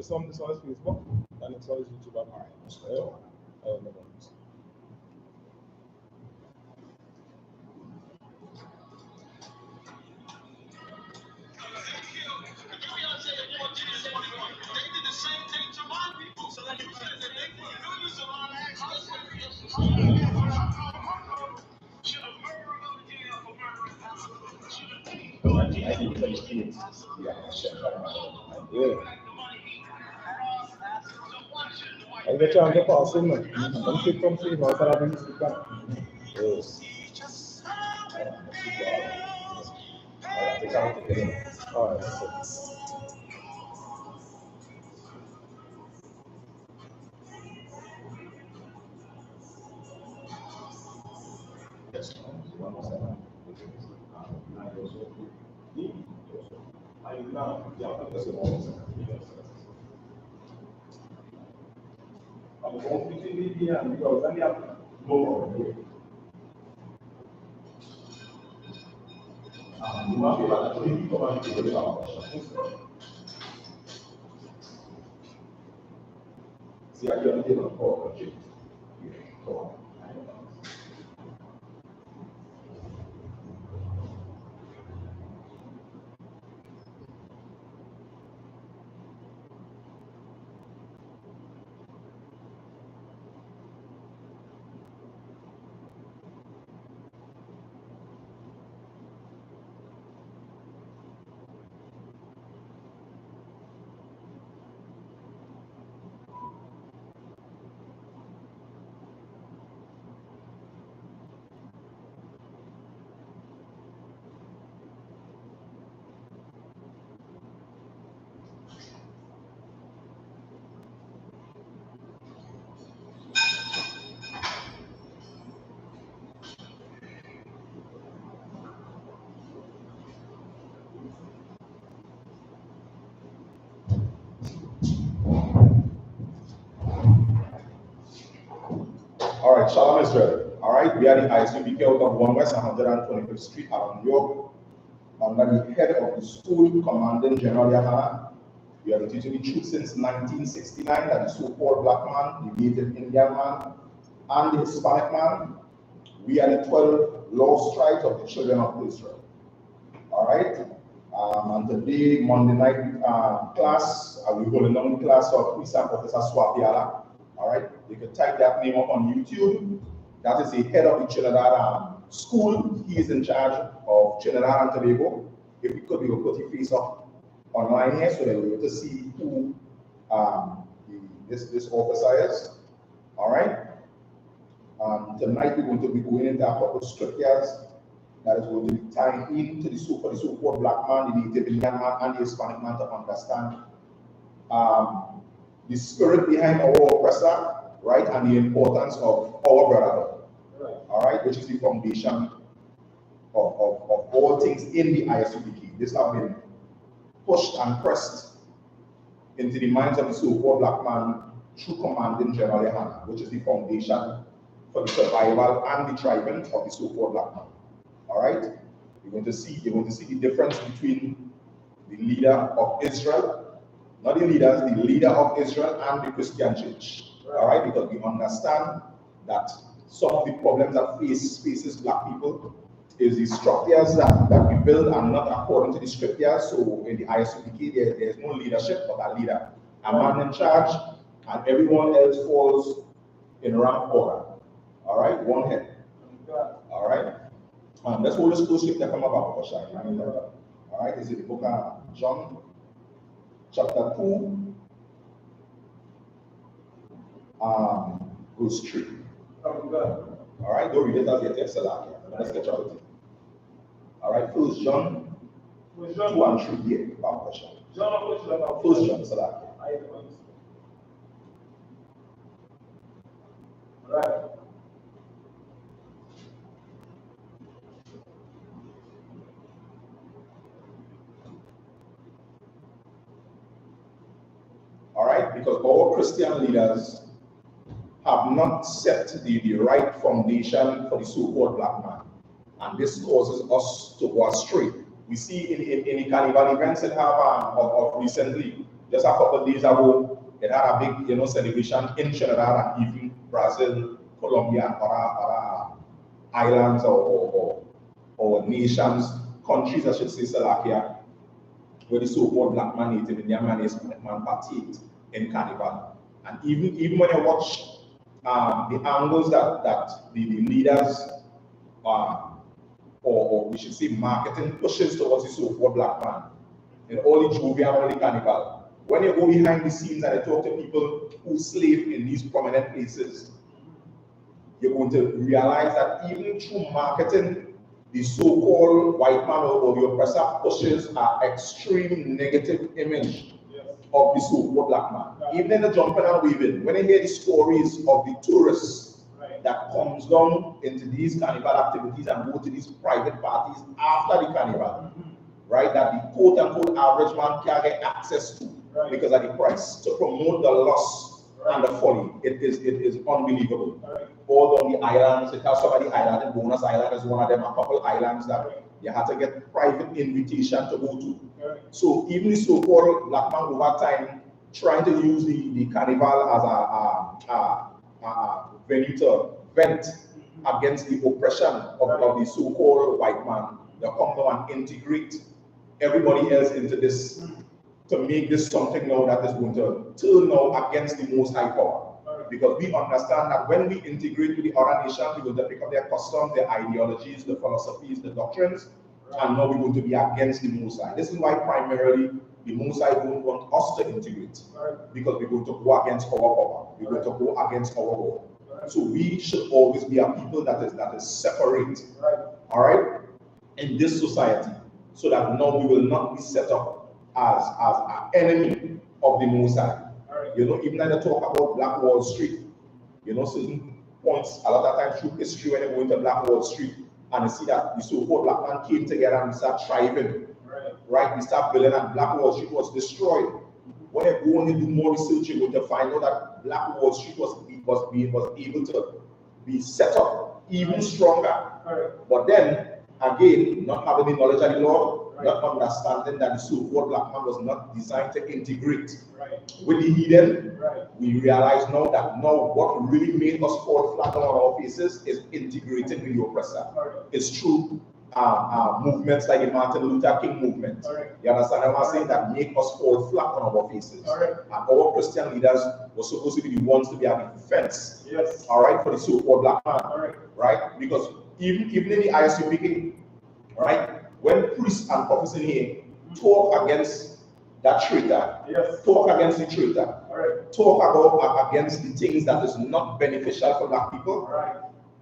This one is Facebook, and it's always YouTube on mine. I get you on the passing. Don't keep from seeing what I have to come. Yes. All right. right, Shalom Israel. All right, we are the I.S.U.P.K out of 1 West 125th Street, New York, under the head of the school, Commandant Gen.YAHANNA. We have been teaching the truth since 1969 that the so-called black man, the native Indian man, and the Hispanic man, we are the 12 lost tribes of the children of Israel. All right, and today, Monday night class, we're holding on the class of Professor Swapiala. All right, you can type that name up on YouTube. That is the head of the Trinidad school. He is in charge of Trinidad and Tobago. If we could, we will put his face up online here so that we're able to see who this officer is. All right. Tonight we're going to be going into a couple of scriptures that is going to be tying into the so-called black man, the native Indian man, and the Hispanic man to understand the spirit behind our oppressor, right, and the importance of our brotherhood, all right, which is the foundation of all things in the I.S.U.P.K. This has been pushed and pressed into the minds of the so-called black man through Commandant Gen.YAHANNA, which is the foundation for the survival and the thriving of the so-called black man. All right, you're going to see the difference between the leader of Israel, not the leaders, the leader of Israel and the Christian church. All right, because we understand that some of the problems that faces black people is the structures that we build are not according to the scriptures. So in the I.S.U.P.K, there's no leadership but a leader, a man in charge, and everyone else falls in rank order. All right, one head. All right. Let's hold this close scripture from about All right, is it the book of John, chapter 2, verse 3. All right, don't read it as yet, let's get out of it. All right, First John 2 and 3 here, First John, Salakia. Right. All right, because our Christian leaders have not set the right foundation for the so-called black man. And this causes us to go astray. We see in the carnival events that have of recently, just a couple of days ago, it had a big celebration in Trinidad and even Brazil, Colombia, and other islands or nations, countries I should say, Salakia, where the so-called black man, native Indian man, Hispanic man partaked in carnival. And even when you watch the angles that the leaders or we should say marketing pushes towards the so-called black man in all the jovial, all the carnival. When you go behind the scenes and you talk to people who slave in these prominent places, you're going to realize that even through marketing, the so-called white man or the oppressor pushes an extreme negative image of the so-called black man. Even in the jumping and waving, when you hear the stories of the tourists that comes down into these carnival activities and go to these private parties after the carnival, right, that the quote-unquote average man can't get access to because of the price, to promote the loss and the folly. It is unbelievable. All on the islands, it has some of the islands, and Bonus Island is one of them, a couple islands that you have to get private invitation to go to. So even the so-called black man over time trying to use the carnival as a venue to vent against the oppression of the so-called white man. They come now and integrate everybody else into this to make this something now that is going to turn now against the Most High power. Because we understand that when we integrate with the other nations, we're going to pick up their customs, their ideologies, the philosophies, the doctrines, and now we're going to be against the Most High. This is why primarily the Most High don't want us to integrate, because we're going to go against our power. We're going to go against our God. So we should always be a people that is separate, all right, in this society, so that now we will not be set up as an enemy of the Most High. Even when they talk about Black Wall Street, certain points, a lot of times through history, when you go into Black Wall Street and you see that the so-called black man came together and we start thriving, right? We start building, and Black Wall Street was destroyed. When you go and you do more research, you're going to find out that Black Wall Street was able to be set up even stronger. But then, again, not having the knowledge of the Lord, not understanding that the so-called black man was not designed to integrate with the heathen, we realize now that what really made us fall flat on our faces is integrating with the oppressor. It's true. Movements like the Martin Luther King movement. You understand what I'm saying? That make us fall flat on our faces. And our Christian leaders were supposed to be the ones to be at the defense. All right, for the so-called black man. Right? Because even in the I.S.U.P.K, right, when priests and prophets in here talk against that traitor, talk against the traitor, talk about against the things that is not beneficial for black people,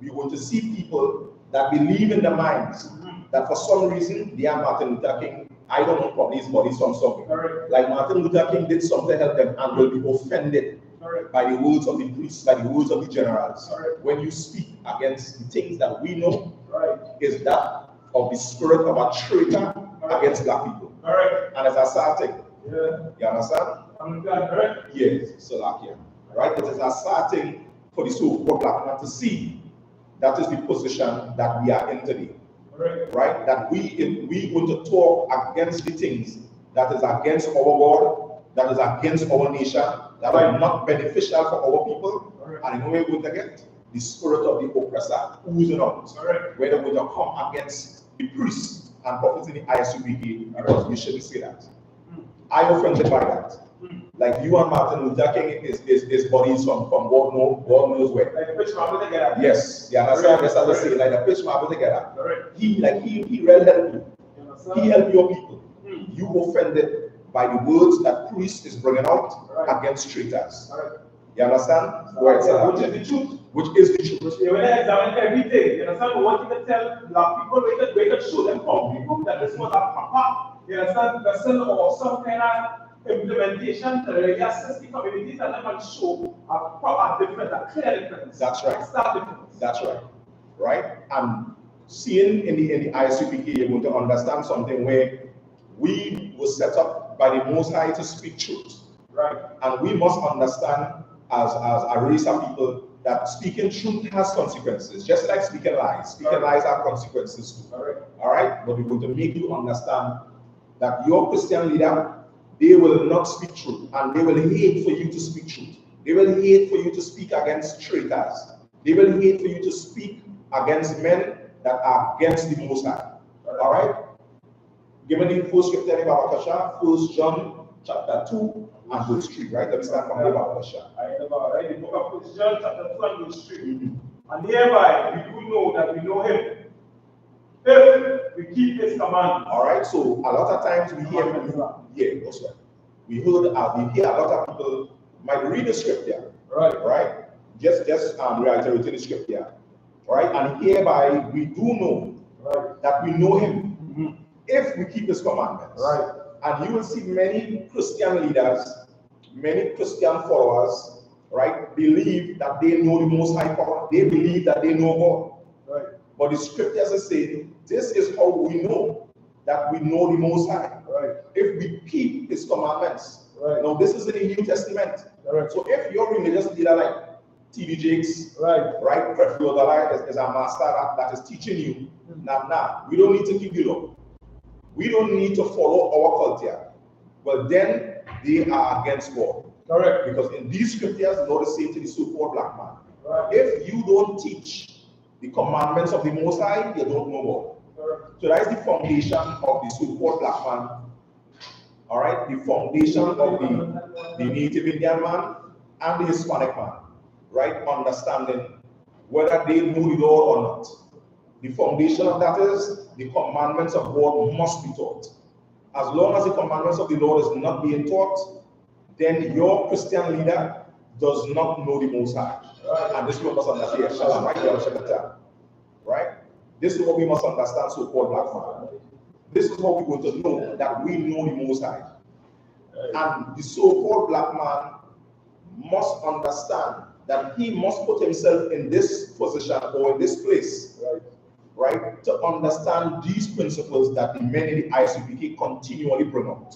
we're going to see people that believe in their minds that for some reason they are Martin Luther King. I don't know, probably his body's from something. Like Martin Luther King did something to help them and will be offended by the words of the priests, by the words of the generals. When you speak against the things that we know is that of the spirit of a traitor against black people. And as I started, you understand? Yes, so like here. Right? It is a starting for the so-called black man to see that is the position that we are in today. Right? That we going to talk against the things that is against our God, that is against our nation, that are not beneficial for our people, and you know where we're going to get? The spirit of the oppressor oozing out. Where they're going to come against the priests and prophets in the I.S.U.P.K, because you shouldn't say that. I offended by that. Like you and Martin Luther King is bodies from God knows where. Like the fish marble together. Yes, you understand? That's how they say, like the fish marble together. He really helped you. He helped your people. You offended by the words that priest is bringing out against traitors. You understand? Which is the truth. Which is the truth. When I examine everything, you understand? What you can tell black people, we can show them from people that this was a papa, you understand, lesson or some kind of implementation to really assist the communities and then show a difference, a clear difference. That's right. Start difference. That's right. Right? And seeing in the I.S.U.P.K, you're going to understand something where we were set up by the Most High to speak truth. Right. And we must understand as a race of people that speaking truth has consequences, just like speaking lies. Speaking lies have consequences too. All right? But we're going to make you understand that your Christian leader, they will not speak truth, and they will hate for you to speak truth. They will hate for you to speak against traitors. They will hate for you to speak against men that are against the Most High. All right? Given the first scripture in Babakasha, 1 John chapter 2 and verse 3, right? Let me start from here, Babakasha. Right? The book of 1 John chapter 2 and verse 3. And hereby we do know that we know him, if we keep his commandments. All right, so a lot of times we hear that's right. We hear a lot of people might read the scripture, right? Just reiterating the scripture, right? And hereby we do know that we know him if we keep his commandments, right? And you will see many Christian leaders, many Christian followers, right, believe that they know the Most High power. They believe that they know God, right? But the scriptures are saying this is how we know that we know the Most High, right? If we keep his commandments, right? Now this is in the New Testament, right? So if your religious leader like T.D. Jakes, right, Prefio is a master that is teaching you, we don't need to keep the law. We don't need to follow our culture. Well, then they are against God. Correct. Because in these scriptures, the Lord is saying to the so-called black man, right, if you don't teach the commandments of the Most High, you don't know God. Correct. So that is the foundation of the so-called black man. All right, the foundation of the Native Indian man and the Hispanic man. Right, understanding whether they know the Lord or not. The foundation of that is the commandments of God must be taught. As long as the commandments of the Lord is not being taught, then your Christian leader does not know the Most High. Right. And this is what we must understand. SHALAM, right? This is what we must understand, so-called black man. This is what we're going to know, that we know the Most High. And the so-called black man must understand that he must put himself in this position or in this place, right, to understand these principles that the men in the I.S.U.P.K continually bring out,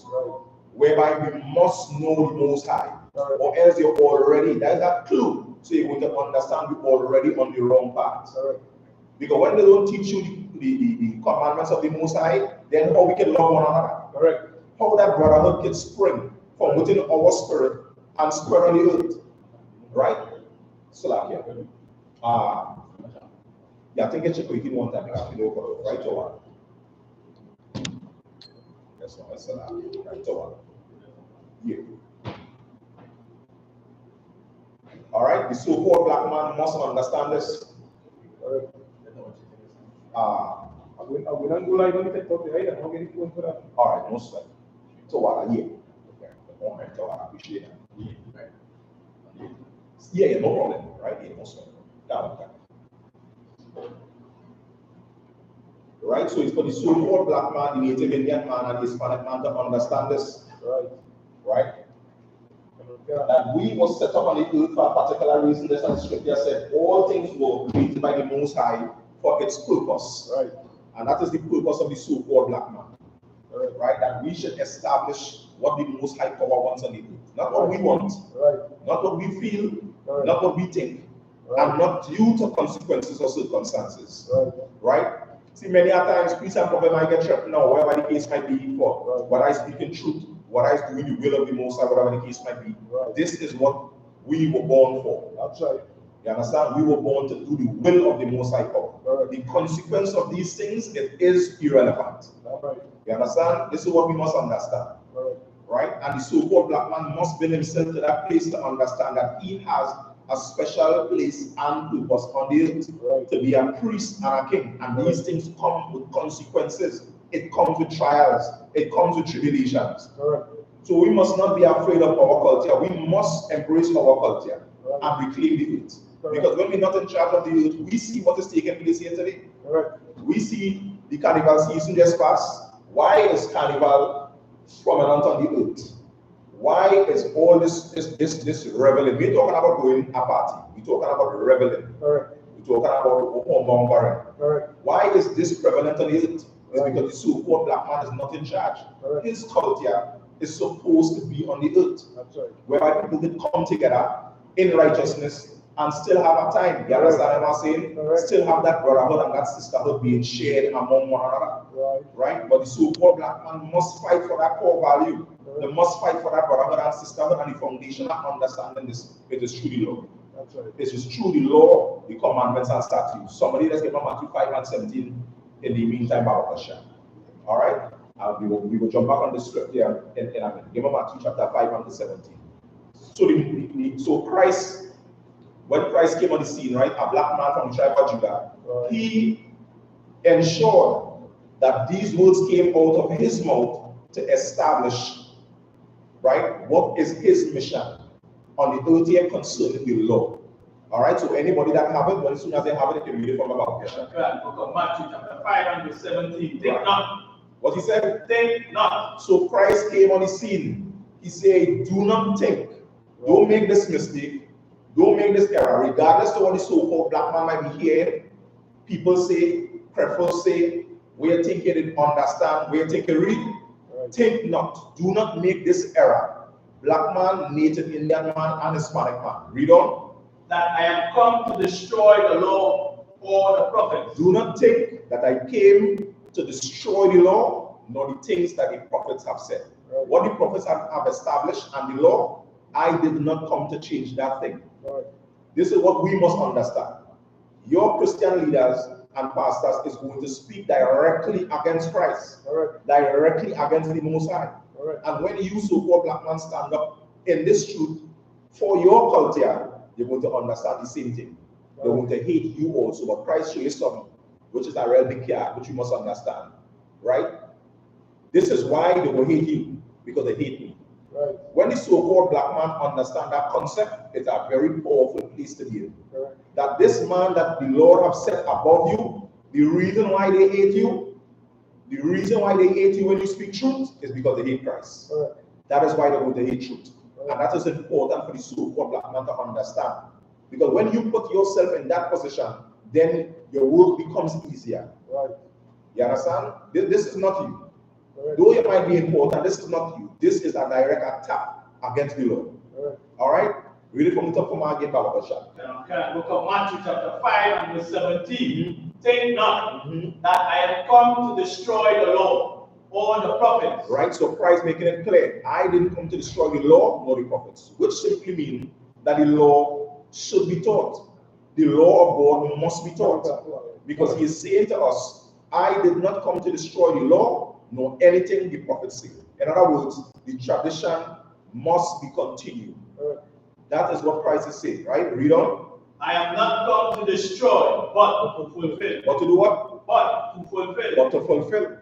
whereby we must know the Most High, or else you're already, there's that clue. So you're going to understand you're already on the wrong path. Because when they don't teach you the commandments of the Most High, then how we can love one another. Correct. How that brotherhood can spring from within our spirit and spread on the earth. Right? So like yeah, I think it's a quick one time, right over. That's one, that's right over. Yeah. Alright, the so-called black man must understand this. Alright, no sweat. So what, yeah. Okay, so I appreciate that. Yeah, no problem, right? Yeah, no sweat. Right, so it's for the so-called black man, the Native Indian man, and the Hispanic man to understand this. Right? That we were set up on the earth for a particular reason. This and the scripture said all things were created by the Most High for its purpose. Right. And that is the purpose of the so-called black man. Right? That we should establish what the Most High power wants on the earth. Not what we want, not what we feel, not what we think, and not due to consequences or circumstances. Right? See, many a times, peace and problem might get trapped now, whatever the case might be, for what I speak in truth, what I do in the will of the Most High, whatever the case might be. This is what we were born for. That's right. You understand? We were born to do the will of the Most High power. The consequence of these things, it is irrelevant. You understand? This is what we must understand. Right? And the so-called black man must bring himself to that place to understand that he has a special place and purpose on the earth to be a priest and a king. And these things come with consequences. It comes with trials. It comes with tribulations. So we must not be afraid of our culture. We must embrace our culture and reclaim the earth. Because when we're not in charge of the earth, we see what is taking place here today. We see the carnival season just passed. Why is carnival prominent on the earth? Why is all this reveling? We're talking about going a party. We're talking about reveling. We're talking about mongering. Why is this prevalent on the earth? It's because the so-called black man is not in charge. His culture is supposed to be on the earth. Whereby people can come together in righteousness and still have a time. You understand what I'm saying? Still have that brotherhood and that sisterhood being shared among one another. Right? But the so-called black man must fight for that core value. They must fight for that brotherhood and sisterhood, and the foundation of understanding this. It is through the law. It is through the law, the commandments and statutes. Somebody let's give them Matthew 5 and 17 in the meantime, Baruch Hashem. All right? We will jump back on the script here in a minute. Give them Matthew chapter 5 and 17. So Christ, when Christ came on the scene, right, a black man from the tribe of Judah, he ensured that these words came out of his mouth to establish, right, what is his mission on the earth here concerning the law. All right, so anybody that have it, as soon as they have it, they can read it from about here. Book of Matthew chapter 5 and 17. Think not. What he said? Think not. So Christ came on the scene. He said, do not think. Don't make this mistake. Don't make this error. Regardless of what the so-called black man might be here, people say, preppers say, we're thinking, understand, we're thinking, read. Think not. Do not make this error. Black man, Native Indian man, and Hispanic man. Read on. That I am come to destroy the law or the prophets. Do not think that I came to destroy the law, nor the things that the prophets have said. What the prophets have established and the law, I did not come to change that thing. This is what we must understand. Your Christian leaders and pastors is going to speak directly against Christ, directly against the Most High. And when you so-called black man stand up in this truth for your culture, you're going to understand the same thing. They're going to hate you also, but Christ shows you something, which is a real big care, which you must understand, right? This is why they will hate you, because they hate me. When the so-called black man understand that concept, it's a very powerful place to be in. That this man that the Lord have set above you, the reason why they hate you, the reason why they hate you when you speak truth is because they hate Christ. That is why they're going to hate truth. And that is important for the so-called black man to understand. Because when you put yourself in that position, then your work becomes easier. You understand? This is not you. Though it might be important, this is not you. This is a direct attack against the Lord. All right? Read it from the top from again, Baba Basha. Okay, book of Matthew chapter 5 and verse 17. Think not that I have come to destroy the law or the prophets. Right, so Christ making it clear, I didn't come to destroy the law nor the prophets, which simply means that the law should be taught. The law of God must be taught, because he is saying to us, I did not come to destroy the law nor anything the prophets say. In other words, the tradition must be continued. That is what Christ is saying, right? Read on. I am not come to destroy, but to fulfill. But to do what? But to fulfill. But to fulfill.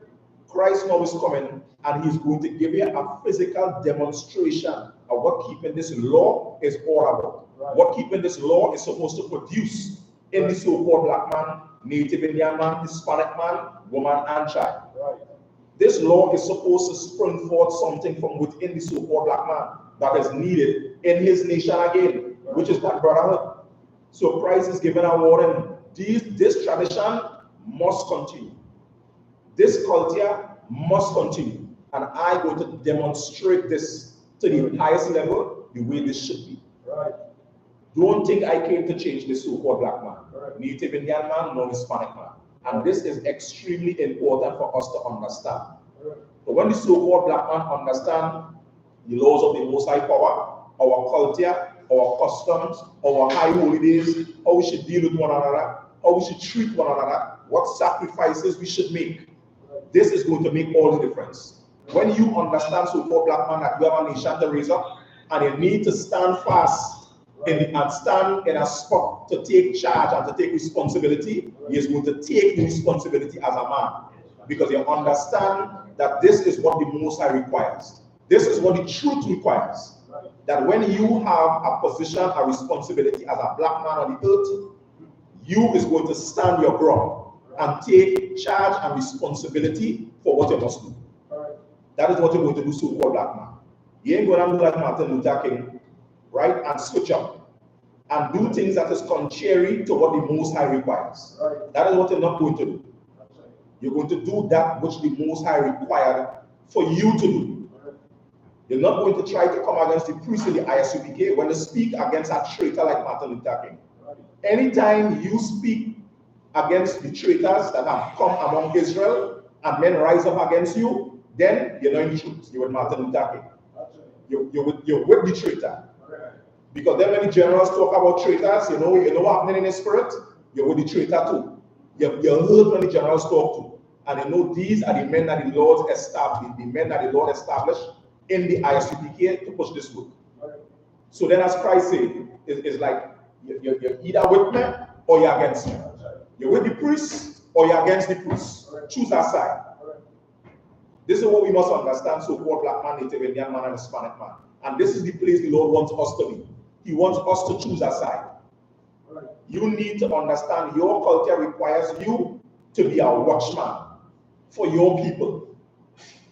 Christ now is coming, and he's going to give you a physical demonstration of what keeping this law is all about. Right. What keeping this law is supposed to produce in the so-called black man, Native Indian man, Hispanic man, woman, and child. Right. This law is supposed to spring forth something from within the so-called black man that is needed in his nation again, right, which is that brotherhood. So Christ is giving a warning. This tradition must continue. This culture must continue. And I'm going to demonstrate this to the highest level, the way this should be. Right. Don't think I came to change the so-called black man, right, Native Indian man, nor Hispanic man. And this is extremely important for us to understand. Right. So when the so-called black man understand the laws of the Most High Power, our culture, our customs, our high holidays, how we should deal with one another, how we should treat one another, what sacrifices we should make, this is going to make all the difference. When you understand so-called black man that you have a nation to raise up, and you need to stand fast and stand in a spot to take charge and to take responsibility, he is going to take the responsibility as a man, because you understand that this is what the Most High requires. This is what the truth requires. That when you have a position, a responsibility as a black man on the earth, you is going to stand your ground and take charge and responsibility for what you must do. That is what you're going to do, so-called black man. You ain't going to do like Martin Luther King, right, and switch up and do things that is contrary to what the Most High requires. That is what you're not going to do. You're going to do that which the Most High required for you to do. You're not going to try to come against the priests in the I.S.U.P.K when they speak against a traitor like Martin Luther King. Anytime you speak against the traitors that have come among Israel and men rise up against you, then you're not in the truth. You're with Martin Luther King. You're with the traitor. Because then when the generals talk about traitors, you know what's happening in the spirit? You're with the traitor too. You're heard when the generals talk to. And you know these are the men that the Lord established, in the I.S.U.P.K to push this work. So then as Christ said, it's like you're either with me or you're against me. You're with the priests or you're against the priests. Choose a side. This is what we must understand, so-called black man, Native Indian man, and Hispanic man. And this is the place the Lord wants us to be. He wants us to choose a side. You need to understand your culture requires you to be a watchman for your people,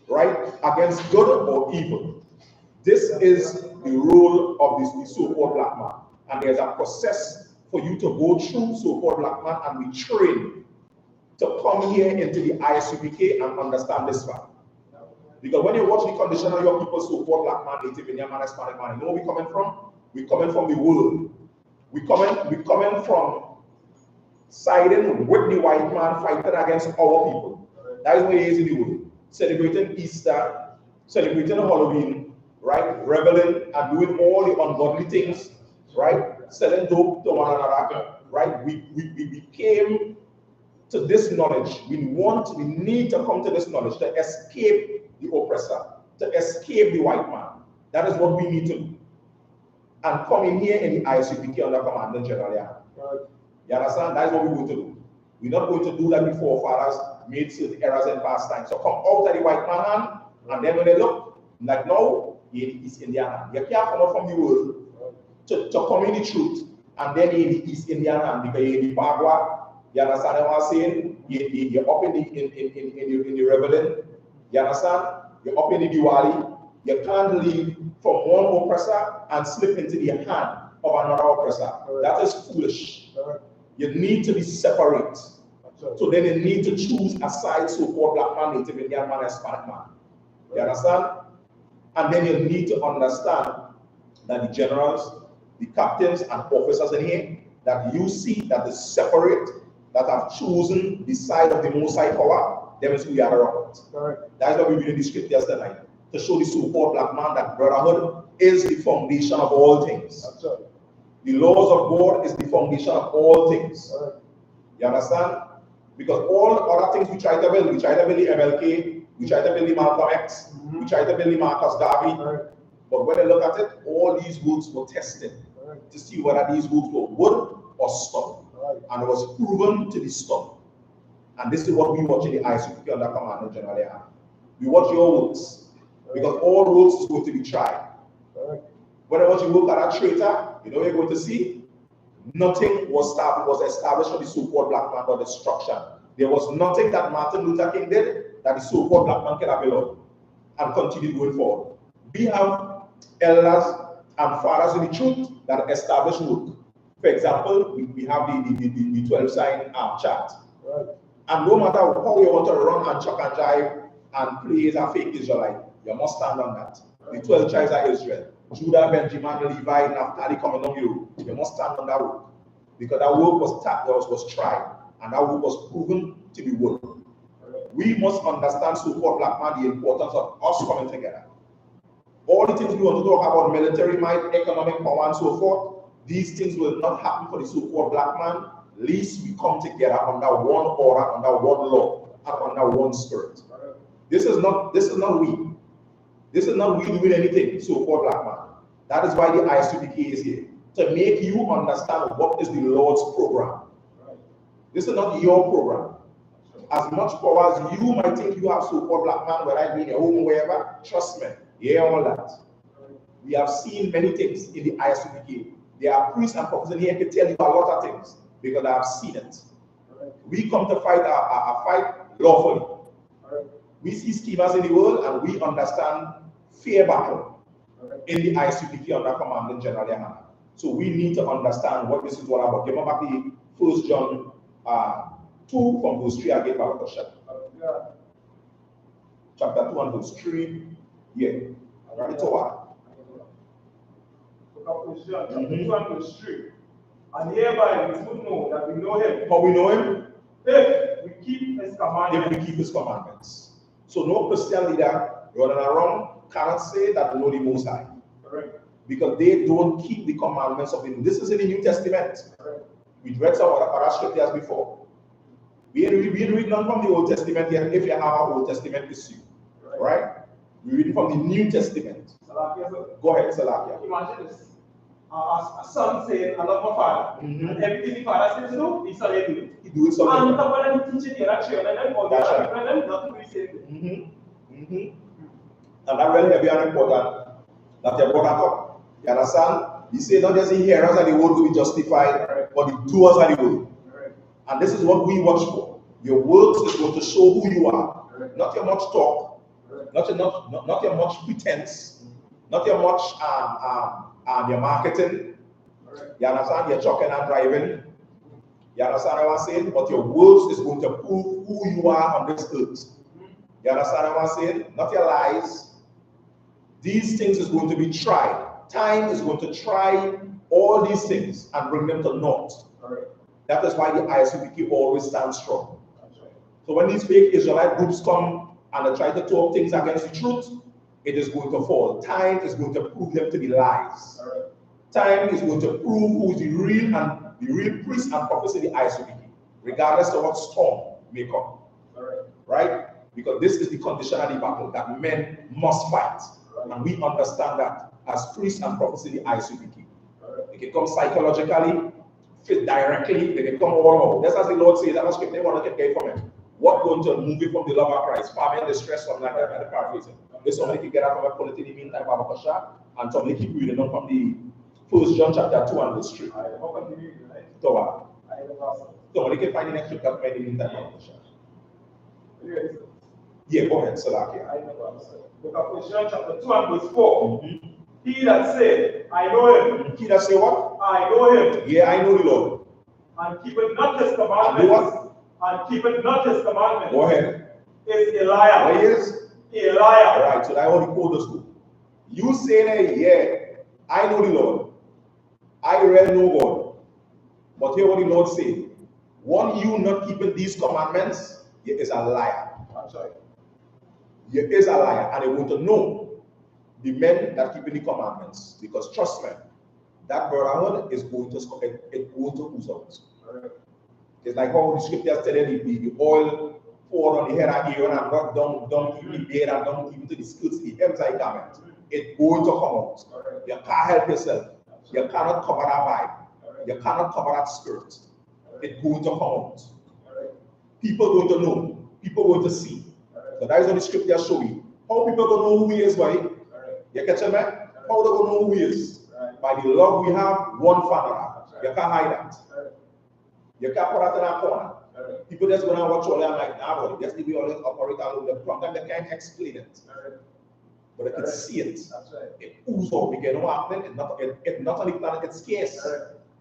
right? Against good or evil. This is the role of this so-called black man. And there's a process for you to go through, so-called black man, and be trained to come here into the I.S.U.P.K and understand this fact. Because when you watch the condition of your people, so-called black man, Native Indian man, Hispanic man, you know where we're coming from? We're coming from the world. We're coming from siding with the white man fighting against our people. That is where he is in the world. Celebrating Easter, celebrating Halloween, right? Reveling and doing all the ungodly things, right? Selling dope to one another, right? We came to this knowledge. We need to come to this knowledge to escape the oppressor, to escape the white man. That is what we need to do. And come in here in the I.S.U.P.K under Commandant General GEN.YAHANNA. You understand? That is what we're going to do. We're not going to do like before fathers made certain errors in past time. So come out of the white man hand, and then when they look, like now, East Indian hand. You can't come out from the world to come in the truth, and then in the East Indian hand, because you're in the Bagua. You understand what I'm saying? You're up in the reveling. You understand? You're up in the Diwali. You can't leave from one oppressor and slip into the hand of another oppressor. That is foolish. You need to be separate. So then you need to choose a side, so-called black man, Native Indian man, Hispanic man. You understand? And then you need to understand that the generals, the captains and officers in here, that you see that the separate, that have chosen the side of the Most High power, them is who we are around. That's why we read the scriptures tonight, to show the so-called black man that brotherhood is the foundation of all things. That's right. The laws of God is the foundation of all things. You understand? Because all other things we try to build the MLK, we try to build the Malcolm X, we try to build the Marcus Garvey. But when I look at it, all these words were tested to see whether these words were wood or stone. And it was proven to be stone. And this is what we watch in the I.S.U.P.K under command of General Yahanna. We watch your works, because all works is going to be tried. When I watch you look at a traitor, you know what you're going to see? Nothing was established for the so-called black man but destruction. There was nothing that Martin Luther King did that the so-called black man can have allowed and continue going forward. We have elders and fathers in the truth that establish work. For example, we have the 12 sign chart. And no matter how you want to run and chuck and jive and play as a fake Israelite, you must stand on that. The 12 tribes of Israel, Judah, Benjamin, Levi, Naphtali coming on you. You must stand on that work. Because that work was tried, and that work was proven to be work. We must understand, so-called black man, the importance of us coming together. All the things we want to talk about, military might, economic power, and so forth, these things will not happen for the so-called black man, least we come together under one order, under one law, and under one spirit. This is not we. This is not we doing anything, so-called black man. That is why the I.S.U.P.K is here, to make you understand what is the Lord's program. This is not your program. As much power as you might think you have, so-called black man, whether I be in your home or wherever, trust me, hear all that. We have seen many things in the I.S.U.P.K. There are priests and prophets in here who can tell you a lot of things, because I have seen it. We come to fight a fight lawfully. We see schemers in the world, and we understand fair battle in the I.S.U.P.K under command of General Yahanna. So we need to understand what this is all about. Give me back the 1 John 2 from verse 3 again, chapter 2 and verse 3. Yeah. It's over. Chapter 2 and verse 3. And hereby we would know that we know him. How we know him? If we keep his commandments. If we keep his commandments. So no Christian leader running around cannot say that they know the Most High. Correct. Because they don't keep the commandments of him. This is in the New Testament. Correct. We read some other scriptures before. We read none from the Old Testament yet, if you have an Old Testament issue. Right? We read from the New Testament. Go ahead, Salakia. Imagine this. A son saying, I love my father. And everything the father says to do, he started doing it. He do it something. And the teaching the other children, and all the other children, not to be saying. And that really heavy and important that you brought up. You understand? He said not just the hearers of the word will be justified, but the doers of the word. And this is what we watch for. Your works is going to show who you are. Not your much talk, not your much pretense, not your much your marketing. You understand? You're trucking and driving. You understand what I'm saying? But your works is going to prove who you are on this earth. You understand what I'm saying? Not your lies. These things is going to be tried. Time is going to try all these things and bring them to naught. That is why the I.S.U.P.K always stands strong. So when these fake Israelite groups come and they try to talk things against the truth, it is going to fall. Time is going to prove them to be lies. Time is going to prove who is the real priest and prophets in the I.S.U.P.K, regardless of what storm may come. Right? Because this is the condition of the battle that men must fight. And we understand that as priests and prophets in the I.S.U.P.K. They can come psychologically, fit directly, they can come all over. That's as the Lord says, that script, they want to get from him. What going to move it from the love of Christ? Famine, distress, something like that, and the paraphrasing. If somebody can get out from a pull it in the meantime, and somebody keep reading on from the 1 John chapter 2 and verse 3. Somebody can find the next scripture in the meantime, yeah, go ahead, Salakia. Book of John chapter 2 and verse 4. He that said, I know him. He that say what? I know him. Yeah, I know the Lord. And keepeth not his commandments. And keepeth not his commandments. Go ahead. Is a liar. What he is? A liar. All right, so that's what the quote is to. You say that, yeah, I know the Lord. I really know God. But hear what the Lord say. One you not keeping these commandments, you is a liar. I'm sorry. You is a liar. And you want to know the men that keeping the commandments. Because trust me, that brotherhood is going to ooze out. It's like how the scriptures tell you the oil poured on the head of Aaron and got down even the beard and down even to the skirts, the hems I garment. It's going to come out. You can't help yourself. You cannot cover that vibe. You cannot cover that spirit. It's going to come out. People going to know. People going to see. So that is what the scriptures show you. How people going to know who he is, boy? You catch me? How they going to know who he is? By the love we have one for another. You can't hide that. You can't put that in a corner. People just going to watch all that like, nah, boy, just the way all this operate all over the sometimes they can't explain it. But they can see it. It oozes out. Because you know what happening? It's not on the planet, it's scarce.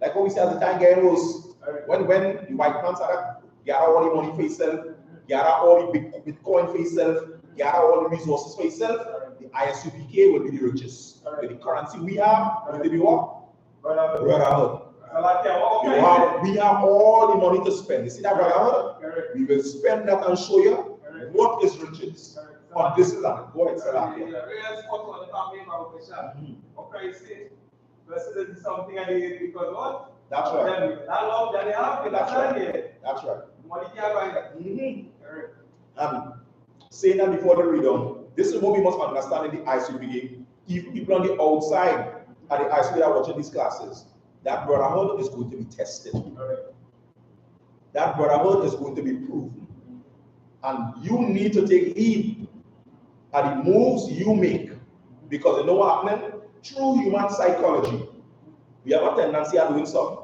Like what we say at the time, getting those, when the white man started, gather all the money for himself, gather all the Bitcoin for himself, gather all the resources for himself, the I.S.U.P.K will be the richest. With the currency we have, will be what? Brotherhood. We have all the money to spend. You see that, brotherhood? We will spend that and show you what is riches on this land. Go ahead, Salakia. Versus something I did because what? That's right. I love that they have. That's right. That's right. And saying that before the read on, this is what we must understand in the I.S.U.P.K. Even people on the outside at the I.S.U.P.K. that are watching these classes, that brotherhood is going to be tested. That brotherhood is going to be proven. And you need to take heed at the moves you make. Because you know what happening? Through human psychology, we have a tendency of doing something.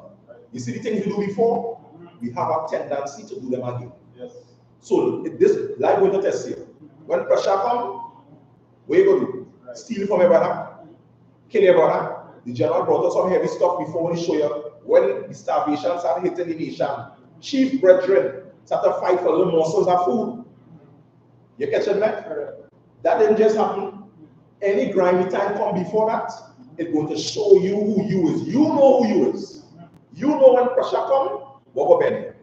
You see the things we do before, we have a tendency to do them again. Yes. So this life going to test you. When pressure comes, what you going to do? Steal from your brother, kill your brother. The general brought us some heavy stuff before when he show you when the starvation started hitting the nation. Chief brethren started to fight for little morsels of food. You catching that? That didn't just happen. Any grimy time come before that, it's going to show you who you is. You know who you is. You know when pressure comes, what go benefit.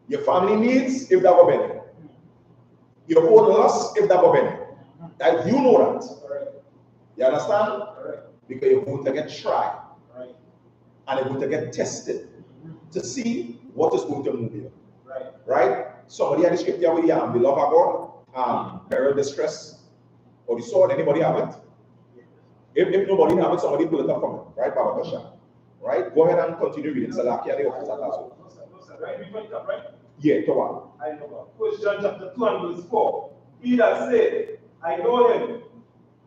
Your family needs, if that go benefit. Your own loss, if that go benefit. That you know that. You understand? Because you're going to get tried. And you're going to get tested to see what is going to move you. Right? Somebody had the scripture with you, the love of God, peril, distress, or the sword. Anybody have it? If nobody have it, somebody pull it up from it. Right, Baba Basha? Right? Go ahead and continue reading. Salakia, the officer also. Yeah, go on. I know. First John chapter 2 and verse 4. He that said, I know him,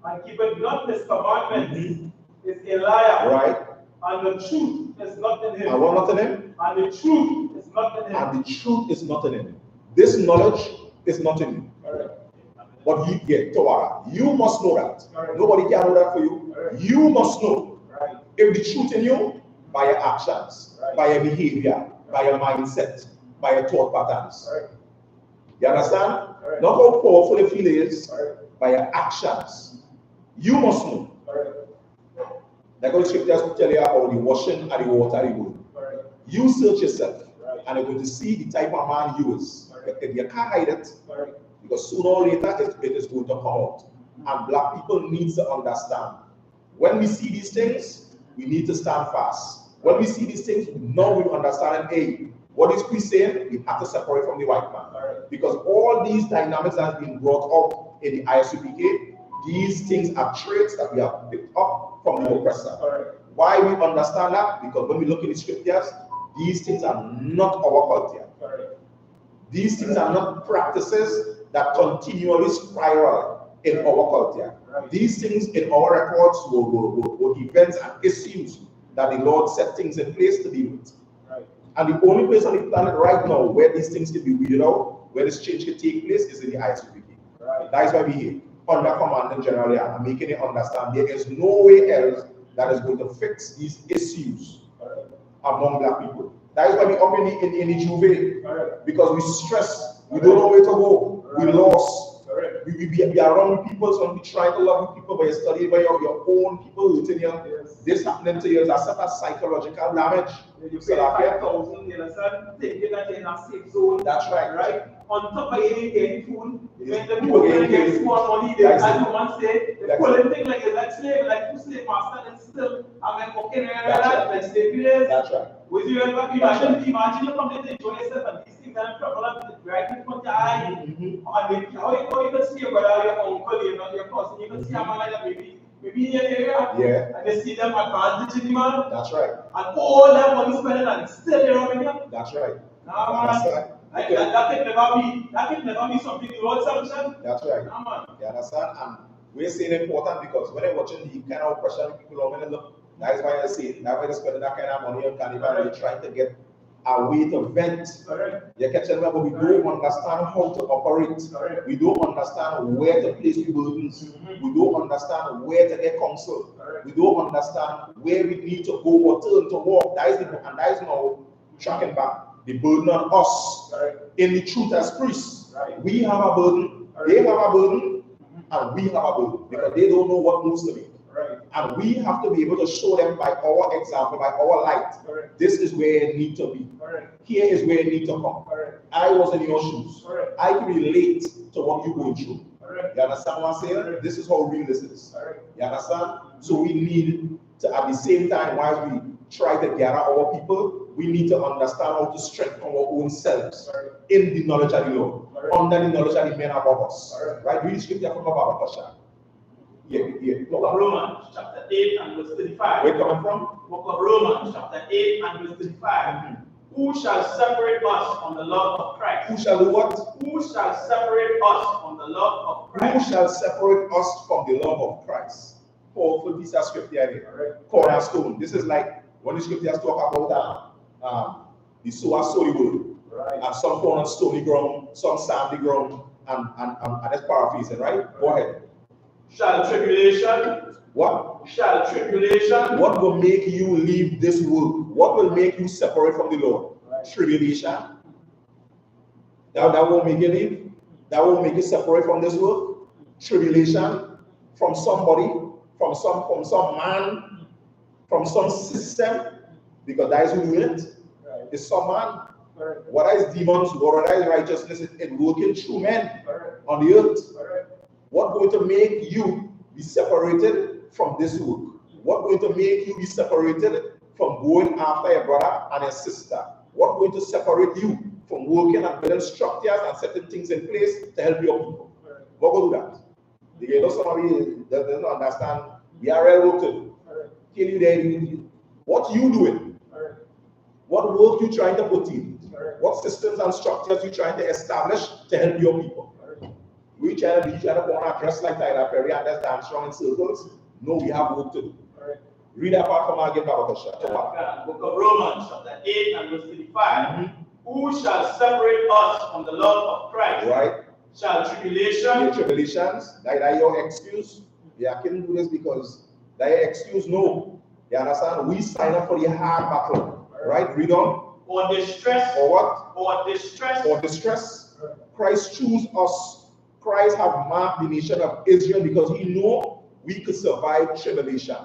and keepeth not his commandments, is a liar. Right. And the truth is not in him. And what not in him? And the truth is not in him. And the truth is not in him. This knowledge is not in you. But you get Torah. You must know that. Nobody can know that for you. You must know. If the truth in you, by your actions, by your behavior, by your mindset, by your thought patterns. You understand? Not how powerful the feel is, by your actions. You must know. Like all the scriptures tell you about the washing and the water you go. You search yourself, and you're going to see the type of man you is. You can't hide it, because sooner or later it is going to come out. And black people need to understand. When we see these things, we need to stand fast. When we see these things, now we understand, hey, what is Chris saying? We have to separate from the white man. Because all these dynamics that have been brought up in the I.S.U.P.K, these things are traits that we have picked up from the oppressor. Why we understand that? Because when we look in the scriptures, these things are not our culture. These things are not practices that continually spiral in our culture. These things in our records were events and issues that the Lord set things in place to deal with. And the only place on the planet right now where these things can be weeded out, where this change can take place, is in the I.S.U.P.K. That is why we're here, under Commandant General and making it understand there is no way else that is going to fix these issues among black people. That is why we're up in the Juve, because we stress, we don't know where to go, we lost. We are around people, so we try to love people, but you study by your own people hurting you. This happening to you, that's a psychological damage. You pay 5,000, you understand? Thinking that you're in a safe zone. That's right. On top of any food, when the people get small money, they, as you once say, they pull them thing like slave, like two slave master, and still, I'm like, okay, like slave players. That's right. Would you ever imagine you come there to enjoy yourself and these things and trouble right in front of your eye? And then how you can see whether your uncle, your cousin, you can see a man like that, maybe in your area, and they see them advantaging man. That's right. And all that money spending and still they're around here. That's right. Nah, man. That can never be something the Lord sanction. That's right. Nah, man. You understand? And we're saying important because when I'm watching the kind of oppression people are going to look, that's why I say, that's why they're spending that kind of money on carnival, and they're trying to get a way to vent. You catch them, but we don't understand how to operate. We don't understand where to place the burdens. We don't understand where to get counsel. We don't understand where we need to go or turn to walk. That is now tracking back the burden on us in the truth as priests. We have a burden, they have a burden, and we have a burden because they don't know what moves to be. And we have to be able to show them by our example, by our light. This is where you need to be. Here is where you need to come. I was in your shoes. I can relate to what you're going through. You understand what I'm saying? This is how real this is. You understand? So we need to, at the same time, while we try to gather our people, we need to understand how to strengthen our own selves in the knowledge of the Lord, under the knowledge of the men above us. Right? Read scripture from above us. Book of Romans, chapter 8 and verse 35. Where coming from? Book of Romans, chapter 8 and verse 35. Who shall separate us from the love of Christ? Who shall do what? Who shall separate us from the love of Christ? Who shall separate us from the love of Christ? Powerful piece of scripture here. Cornerstone. This is like when the scriptures talk about the sower sow the word. And some fall on stony ground, some sandy ground, and that's paraphrasing, right? Go ahead. Shall tribulation? What? Shall tribulation? What will make you leave this world? What will make you separate from the Lord? Tribulation. That won't make you leave. That won't make you separate from this world. Tribulation from somebody, from some man, from some system, because that is who doing it. It's some man. What is demons? What is righteousness? It's working through men on the earth. What's going to make you be separated from this work? What's going to make you be separated from going after your brother and your sister? What's going to separate you from working and building structures and setting things in place to help your people? What will do that? You know, somebody doesn't understand. We are real work to do. Kill you there. What you doing? What work you trying to put in? What systems and structures you trying to establish to help your people? We try to go on a dress like Tyler Perry and just dance around in circles. No, we have work to do. Read that part from our Book of Romans, chapter 8 and verse 35. Who shall separate us from the love of Christ? Right. Shall tribulation? Tribulations. That your excuse. Yeah, I can't do this because that your excuse. No. You understand? We sign up for the hard battle. Right? Read on. Or distress. Or what? Or distress. Or distress. Christ chose us. Christ have marked the nation of Israel because he know we could survive tribulation.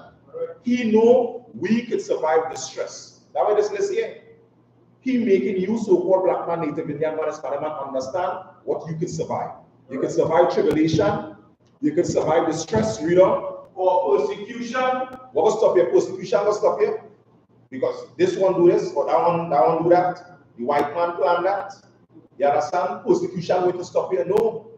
He know we could survive distress. That's why this is here. He making you so-called black man, native Indian man, Hispanic man understand what you can survive. You can survive tribulation. You can survive distress, read on. Or persecution. What will stop you? Persecution will stop you. Because this one do this, or that one do that. The white man plan that. You understand? Persecution will to stop you. No.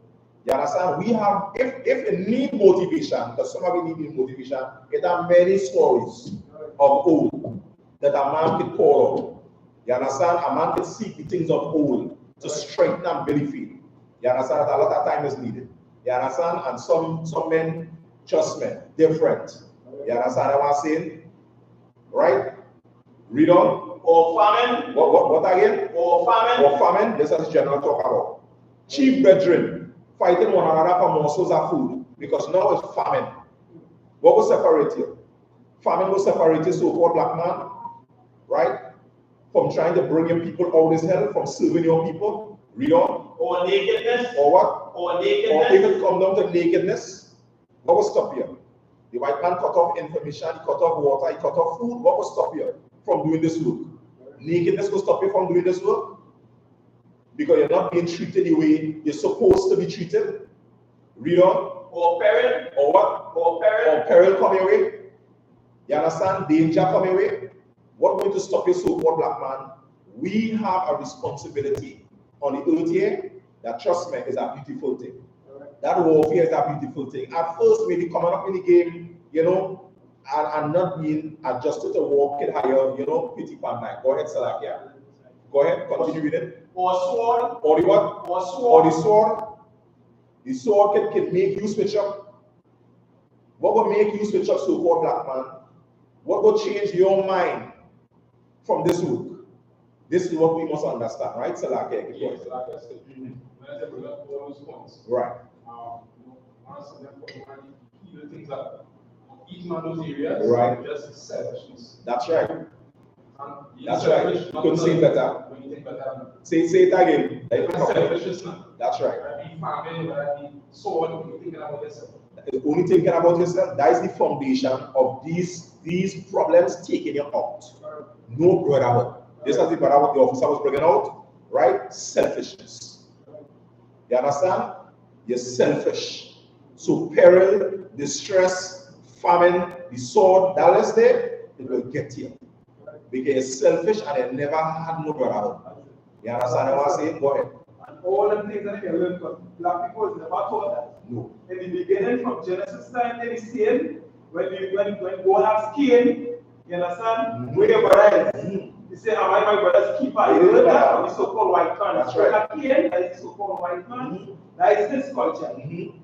You understand? We have, if you need motivation, because some of you need motivation, there are many stories of old that a man can call on. You understand? A man can seek the things of old to strengthen and build faith. You understand? That a lot of time is needed. You understand? And some men, just men, different. You understand what I'm saying? Right? Read on. Or famine. What again? Or famine. Or famine. This is general talk about. Chief brethren fighting one another for morsels of food because now it's famine. What will separate you? Famine will separate you, so-called black man, right? From trying to bring your people out of his hell, from serving your people. Read on. Or nakedness. Or what? Or nakedness. Or if it come down to nakedness, what will stop you? The white man cut off information, he cut off water, he cut off food. What will stop you from doing this work? Nakedness will stop you from doing this work? Because you're not being treated the way you're supposed to be treated. Read on. Or peril. Or what? Or peril. Or peril come your way. You understand? Danger come your way. What's going to stop you, so-called black man? We have a responsibility on the earth here that, trust me, is a beautiful thing. That warfare is a beautiful thing. At first, maybe coming up in the game, you know, and not being adjusted to walking higher, you know, pity pan man. Go ahead, Salakia. Go ahead, continue with it. Or sword. Or the what? Or sword. Or the sword. The sword can make you switch up. What will make you switch up, so-called black man? What will change your mind from this work? This is what we must understand, right, Salakia? Yes, like I said, when I bring up all those points, right. One of them, key things that each one of those areas, right, just selfishness. That's right. That's right. You couldn't say better. When you think better. Say it again. Selfishness. That's right. That be family, that be sword, you're thinking about yourself. Only thinking about yourself, that is the foundation of these problems taking you out. No brotherhood. This is the brother what the officer was bringing out, right? Selfishness. You understand? You're selfish. So peril, distress, famine, the sword, that is there, it will get you. Because you're selfish and you never had no brotherhood. You understand what I'm saying? Go ahead. And all the things that you learn because black people is never taught that. No. In the beginning, from Genesis time, they say, when God has Cain, you understand? Where your brother is. You say, am I my brother's keeper? You heard that from the so-called white man. That's right. Cain, that is the so-called white man. That is this culture.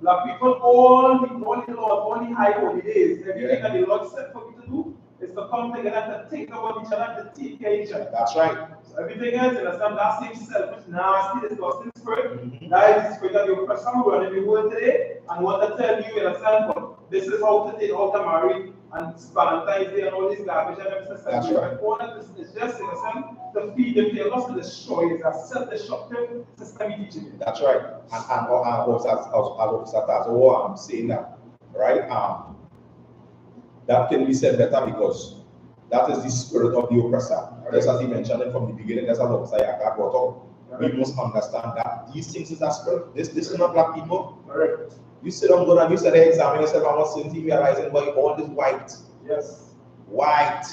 Black people, all the Lord, all the high holy days, everything that the Lord said for you to do is to come together to think about each other, to take care of each other. That's right. So everything else, you understand, that same selfish, nasty, disgusting spirit, that is the spirit that you're pressing we're in the world today, and want to tell you, you understand, but this is how to take out the marriage and Valentine's Day and all these garbage and everything. That's right. All of this is just, you understand, to feed them, they're not to destroy it, it's a self-destructive system in teaching you. That's right. And also, I'm saying that, right? That can be said better because that is the spirit of the oppressor. Just as he mentioned it from the beginning, that's what I brought up. We must understand that these things is a spirit. This is not black people. You sit on good and you said, examine yourself, I'm not saying realizing why all this white. Yes. White.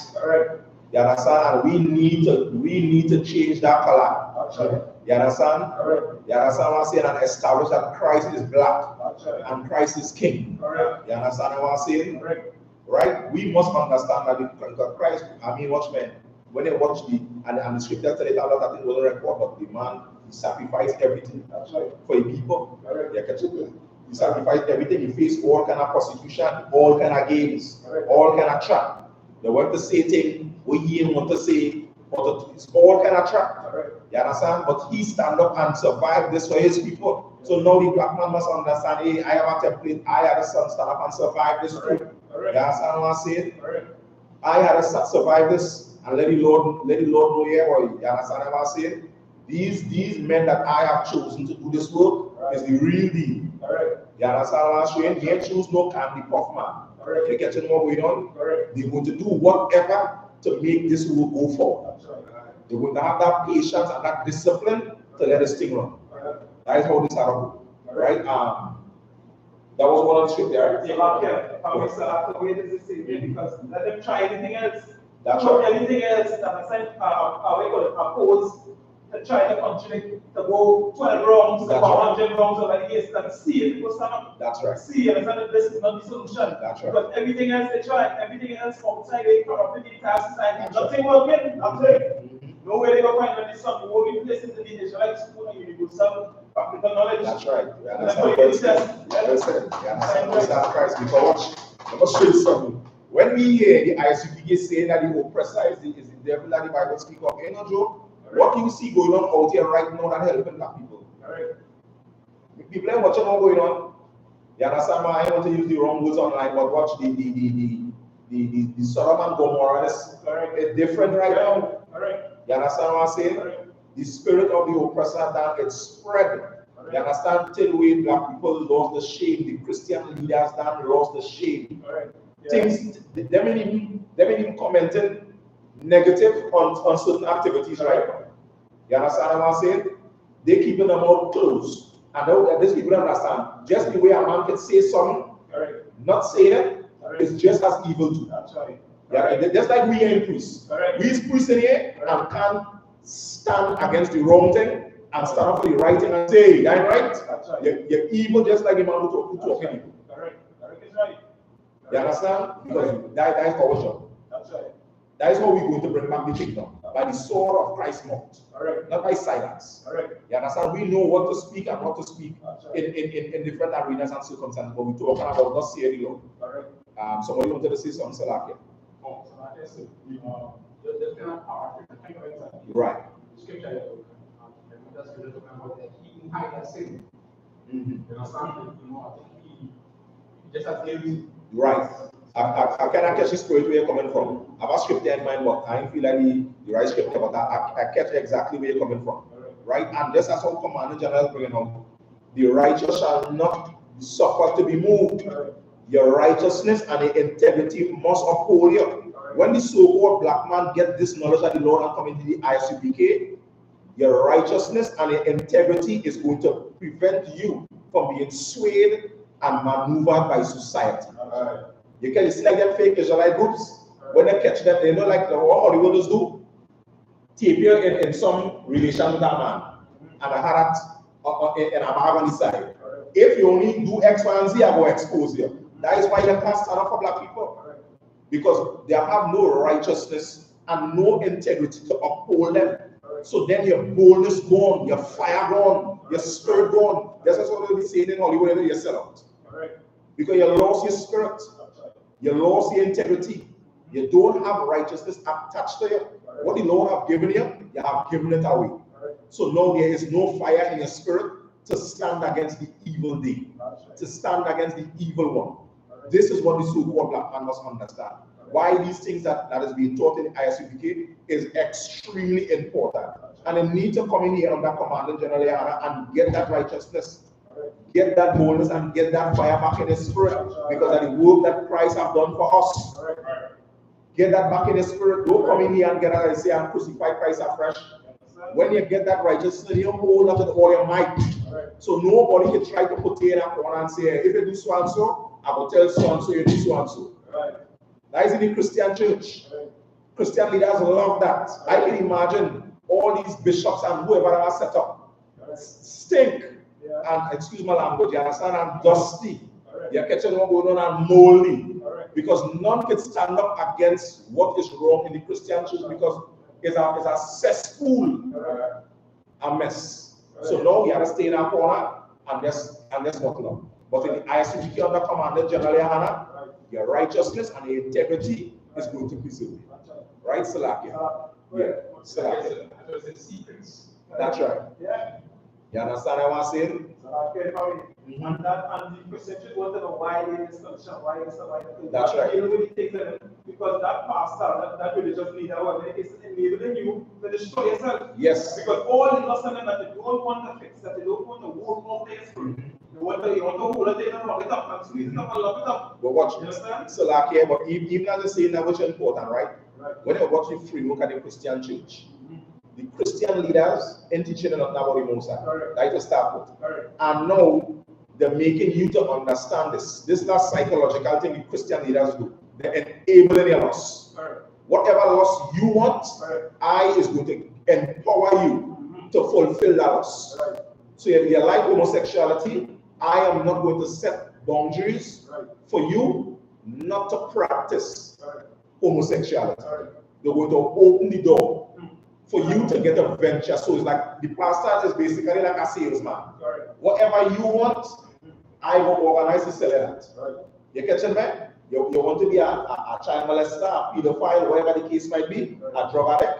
You understand? And we need to change that color. You understand? You understand what I'm saying? And establish that Christ is black and Christ is king. You understand what I'm saying? Right? We must understand that because Christ, I mean, watchmen, when they watch and the scripture tell it a lot, I think will record, but the man, he sacrificed everything for the people. He sacrificed everything. He faced all kind of persecution, all kind of games, all kind of trap. They want to say things what he didn't want to say, but it's all kind of trap. You understand? But he stand up and survived this for his people. So now the black man must understand, hey, I have a template, I had a son stand up and survive this too. You understand what I'm saying? I had to survive this and let the Lord know here. You understand what I'm saying? These men that I have chosen to do this work is the real deal. You understand what I'm saying? He ain't choose no candy puff man. You're getting what going on? They're going to do whatever to make this work go forward. They're going to have that patience and that discipline to let this thing run. That is how this happened. Right? That was one of the scripts there. Because let them try anything else. That's right. Anything else that oppose to try to contradict, to go 12 rounds, to go 100 rounds over the years, and see if people stand up. That's right. See, understand that this is not the solution. That's right. Because everything else they try, everything else outside they corrupt the entire society. Nothing working, nothing. Nowhere they go find when this something will be placed in the Israelite school and you will some practical knowledge. That's right. You And understand then Christ because let us show you something. When we hear the I.S.U.P.K saying that the oppressor is the devil that the Bible speaks of, ain't no joke. What you see going on out here right now that helping black people? People are watching what's going on. You understand why I want to use the wrong words online, but watch the Sodom and Gomorrah is different right now. You understand what I'm saying? the spirit of the oppressor that it spread. You understand? Till we black people lost the shame, the Christian leaders that lost the shame. Things they may even commenting negative on certain activities, right? You understand what I'm saying? They keeping them all closed. And these people understand. Just the way a man can say something, not say it, is just as evil too. That's right. Yeah, just like we ain't priests. We is priests in here and can't stand against the wrong thing and stand up for the right thing and say, that ain't right. That's right. You're evil just like the man who talking to you. Correct. Is right. You understand? Because that is our job. That's right. That is how we're going to bring back the kingdom. By the sword of Christ's mouth. Not by silence. You understand? We know what to speak and what to speak in different arenas and circumstances, but we're talking about not saying the Lord. Somebody wanted to say something, Salakia. Oh, so like I said, the kind of power, the kind of example. Right. Scripture, that's really talking about that he hide that sin. You understand? I think he just as guilty. Right. I cannot catch the spirit where you're coming from. I have a scripture in mind, but I don't feel like the right scripture, but I catch exactly where you're coming from. Right? And this is how Commander General is bringing out. The righteous shall not suffer to be moved. Your righteousness and the integrity must uphold you. When the so-called black man get this knowledge of the Lord and come into the I.S.U.P.K, your righteousness and the integrity is going to prevent you from being swayed and maneuvered by society. You can see like them fake Israelite groups. When they catch them, they know like what Hollywooders do. Tape you in some relation with that man. And I had that in a bag on the side. If you only do X, Y, and Z, I will expose you. That is why you can't stand up for black people. Because they have no righteousness and no integrity to uphold them. So then your boldness gone, your fire gone, your spirit gone. That's what they'll be saying in Hollywood, you sell out. Because you lost your spirit. You lost your integrity. You don't have righteousness attached to you. What the Lord have given you, you have given it away. So now there is no fire in your spirit to stand against the evil day, to stand against the evil one. This is what the so-called black man must understand. Why these things that is being taught in I.S.U.P.K is extremely important. And they need to come in here under Commander General GEN.YAHANNA and get that righteousness, get that boldness, and get that fire back in his spirit. Because of the work that Christ have done for us. Get that back in his spirit. Don't come in here and get out and say, I'm crucified Christ afresh. When you get that righteousness, you hold up with all your might. So nobody can try to put you in a corner and say, if you do so and so, I will tell so and so you do so and so. That is in the Christian church. Christian leaders love that. I can imagine all these bishops and whoever are set up stink and, excuse my language, you understand, and dusty. You're catching what going on and moldy. Because none can stand up against what is wrong in the Christian church because it's a cesspool, a mess. So now you have to stay in a corner and just walk along. But in the I.S.U.P.K under Commander General GEN.YAHANNA, your righteousness and your integrity is going to preserve you. Right, Salakia? Yeah, Salakia. That's right. Yeah. You understand what I'm saying? And the perception was why they discussion, why that's right. Because that pastor, that religious leader, is enabling you to destroy yourself. Yes. Because all the lesson that they don't want to fix, that they don't want to work off their spirit. You want to hold it and rock it up and squeeze it up and lock it up. But watch, you understand? So like here, but even as I say now, which is important, right? When you watch the framework at the Christian church, the Christian leaders ain't teaching nothing about emotion. Right to start with. And now they're making you to understand this. This is a psychological thing the Christian leaders do. They're enabling your loss. Whatever loss you want, I is going to empower you to fulfill that loss. So if you like homosexuality, I am not going to set boundaries for you not to practice homosexuality. They're going to open the door for you to get a venture. So it's like the pastor is basically like a salesman. Whatever you want, I will organize to sell it. You catching me? You want to be a child molester, a pedophile, whatever the case might be, a drug addict.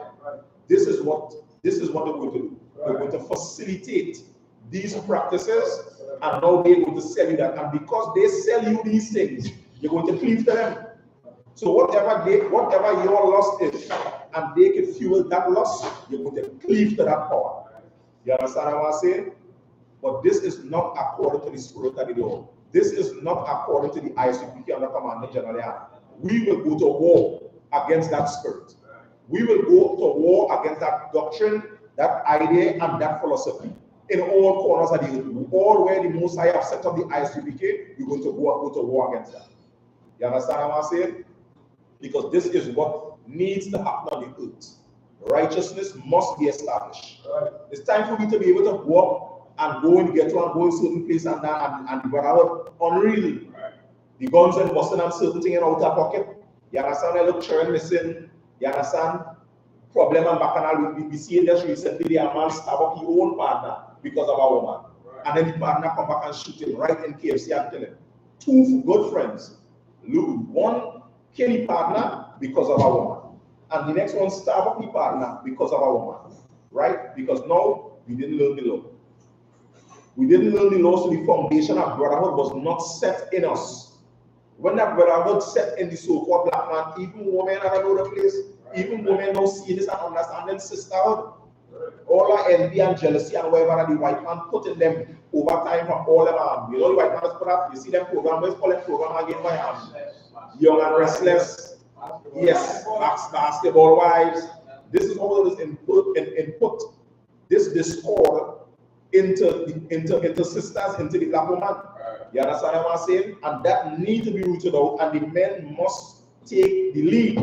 This is what they're going to do. They're going to facilitate these practices, and now they're going to sell you that. And because they sell you these things, you're going to cleave to them. So whatever your loss is, and they can fuel that lust, you're going to cleave to that power. You understand what I'm saying? But this is not according to the spirit of the Lord. This is not according to the I.S.U.P.K under commandment generally. We will go to war against that spirit. We will go to war against that doctrine, that idea, and that philosophy in all corners of the earth. All where the Most High have set up the I.S.U.P.K, we're going to go to war against that. You understand what I'm saying? Because this is what needs to happen on the earth. Righteousness must be established. It's time for me to be able to walk and go and get one, go in certain place and whatever unreal. The guns and busting and certain thing in outer pocket. You understand? I look children missing. You understand? Problem and bacchanal. We see just recently the man stab up his own partner because of a woman. And then the partner come back and shoot him right in KFC and kill him. Two good friends. Look, one kill his partner because of a woman. And the next one stab up his partner because of a woman. Right? Because now we didn't learn the law. We didn't learn the law, so the foundation of brotherhood was not set in us. When that brotherhood set in the so-called black man, even women at another place, even women don't see this and understand them sisterhood. All our envy and jealousy and whatever the white man put in them over time from all them. You know the white man has put up, you see them program, let's call it program again by Young and Restless. Yes, basketball wives. This is all this input this discord into sisters, into the black woman. You understand what I'm saying? And that needs to be rooted out, and the men must take the lead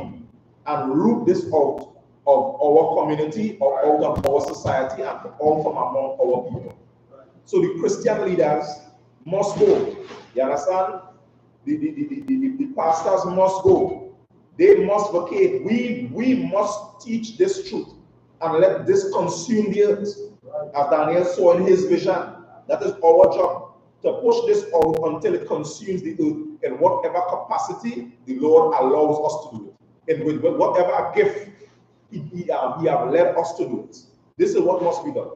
and root this out of our community or out of our society and out from among our people. So the Christian leaders must go. You understand? The pastors must go. They must vacate. We must teach this truth and let this consume the earth. As Daniel saw in his vision, that is our job, to push this out until it consumes the earth in whatever capacity the Lord allows us to do it. And with whatever gift he have led us to do it. This is what must be done,